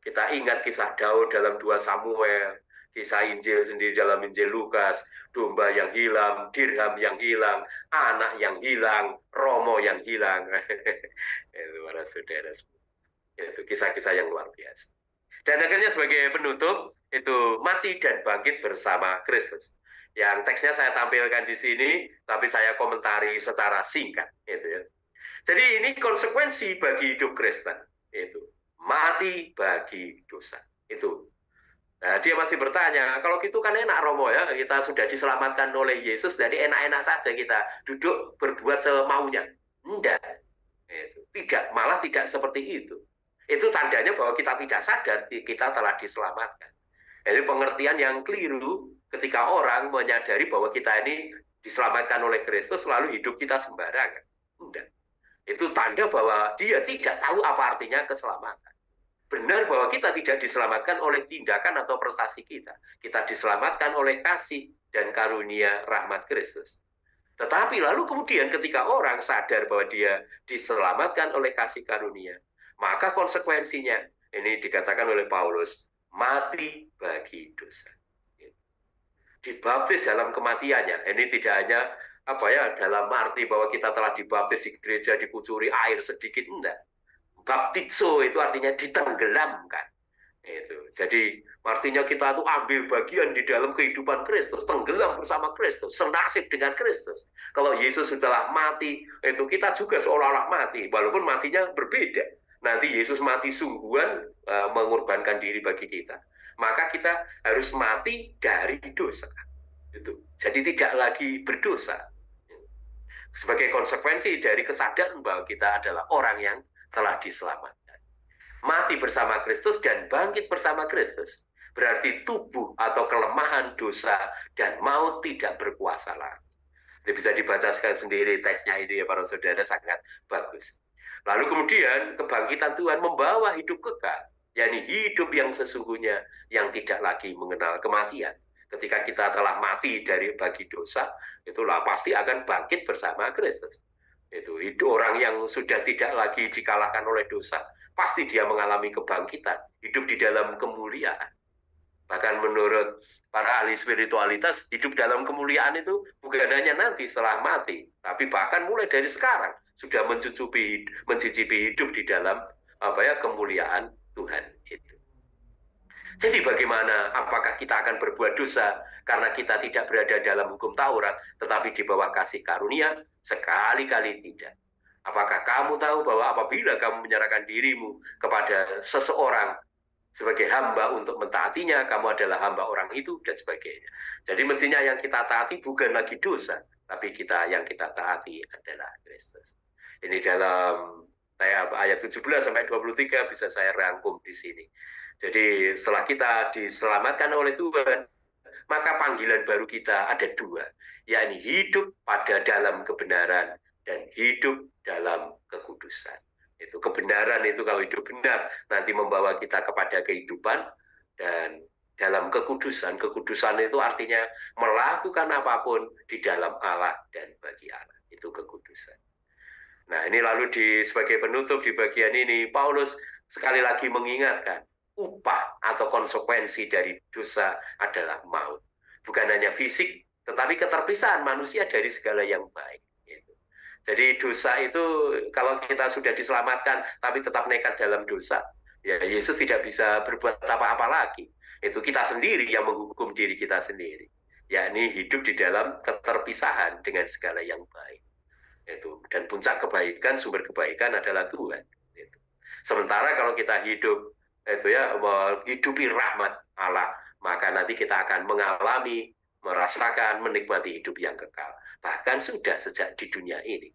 kita ingat kisah Daud dalam 2 Samuel, kisah Injil sendiri dalam Injil Lukas, domba yang hilang, dirham yang hilang, anak yang hilang, romo yang hilang. Itu para saudara. Itu kisah-kisah yang luar biasa. Dan akhirnya sebagai penutup, itu mati dan bangkit bersama Kristus. Yang teksnya saya tampilkan di sini, tapi saya komentari secara singkat. Gitu ya. Jadi ini konsekuensi bagi hidup Kristen. Itu mati bagi dosa. Itu. Nah, dia masih bertanya, kalau gitu kan enak Romo ya, kita sudah diselamatkan oleh Yesus, jadi enak-enak saja kita duduk berbuat semaunya. Enggak. Itu. Tidak, malah tidak seperti itu. Itu tandanya bahwa kita tidak sadar kita telah diselamatkan. Jadi pengertian yang keliru ketika orang menyadari bahwa kita ini diselamatkan oleh Kristus lalu hidup kita sembarangan. Enggak. Itu tanda bahwa dia tidak tahu apa artinya keselamatan. Benar bahwa kita tidak diselamatkan oleh tindakan atau prestasi kita. Kita diselamatkan oleh kasih dan karunia rahmat Kristus. Tetapi lalu kemudian ketika orang sadar bahwa dia diselamatkan oleh kasih karunia, maka konsekuensinya, ini dikatakan oleh Paulus, mati bagi dosa. Dibaptis dalam kematiannya. Ini tidak hanya dalam arti bahwa kita telah dibaptis di gereja dikucuri air sedikit, enggak. Baptizo itu artinya ditenggelamkan. Itu. Jadi artinya kita tuh ambil bagian di dalam kehidupan Kristus, tenggelam bersama Kristus, senasib dengan Kristus. Kalau Yesus sudah mati, itu kita juga seolah-olah mati, walaupun matinya berbeda. Nanti Yesus mati sungguhan, mengorbankan diri bagi kita. Maka kita harus mati dari dosa. Itu. Jadi tidak lagi berdosa. Sebagai konsekuensi dari kesadaran bahwa kita adalah orang yang telah diselamatkan. Mati bersama Kristus dan bangkit bersama Kristus. Berarti tubuh atau kelemahan dosa dan maut tidak berkuasa lagi. Itu bisa dibacakan sendiri teksnya ini ya para saudara, sangat bagus. Lalu kemudian kebangkitan Tuhan membawa hidup kekal, yakni hidup yang sesungguhnya yang tidak lagi mengenal kematian. Ketika kita telah mati bagi dosa, itulah pasti akan bangkit bersama Kristus. Itu orang yang sudah tidak lagi dikalahkan oleh dosa, pasti dia mengalami kebangkitan, hidup di dalam kemuliaan. Bahkan menurut para ahli spiritualitas, hidup dalam kemuliaan itu bukan hanya nanti setelah mati, tapi bahkan mulai dari sekarang sudah mencicipi hidup di dalam kemuliaan Tuhan itu. Jadi bagaimana? Apakah kita akan berbuat dosa karena kita tidak berada dalam hukum Taurat, tetapi di bawah kasih karunia? Sekali-kali tidak. Apakah kamu tahu bahwa apabila kamu menyerahkan dirimu kepada seseorang sebagai hamba untuk mentaatinya, kamu adalah hamba orang itu, dan sebagainya. Jadi mestinya yang kita taati bukan lagi dosa, tapi yang kita taati adalah Kristus. Ini dalam ayat 17-23 bisa saya rangkum di sini. Jadi setelah kita diselamatkan oleh Tuhan, maka panggilan baru kita ada dua, yakni hidup pada dalam kebenaran dan hidup dalam kekudusan. Itu kebenaran itu kalau hidup benar nanti membawa kita kepada kehidupan, dan dalam kekudusan. Kekudusan itu artinya melakukan apapun di dalam Allah dan bagi Allah. Itu kekudusan. Nah, ini lalu sebagai penutup di bagian ini, Paulus sekali lagi mengingatkan upah atau konsekuensi dari dosa adalah maut. Bukan hanya fisik, tetapi keterpisahan manusia dari segala yang baik. Jadi dosa itu kalau kita sudah diselamatkan tapi tetap nekat dalam dosa, ya Yesus tidak bisa berbuat apa-apa lagi. Itu kita sendiri yang menghukum diri kita sendiri, yakni hidup di dalam keterpisahan dengan segala yang baik. Itu. Dan puncak kebaikan, sumber kebaikan adalah Tuhan. Itu. Sementara kalau kita hidup hidupi rahmat Allah, maka nanti kita akan mengalami, merasakan, menikmati hidup yang kekal. Bahkan sudah sejak di dunia ini.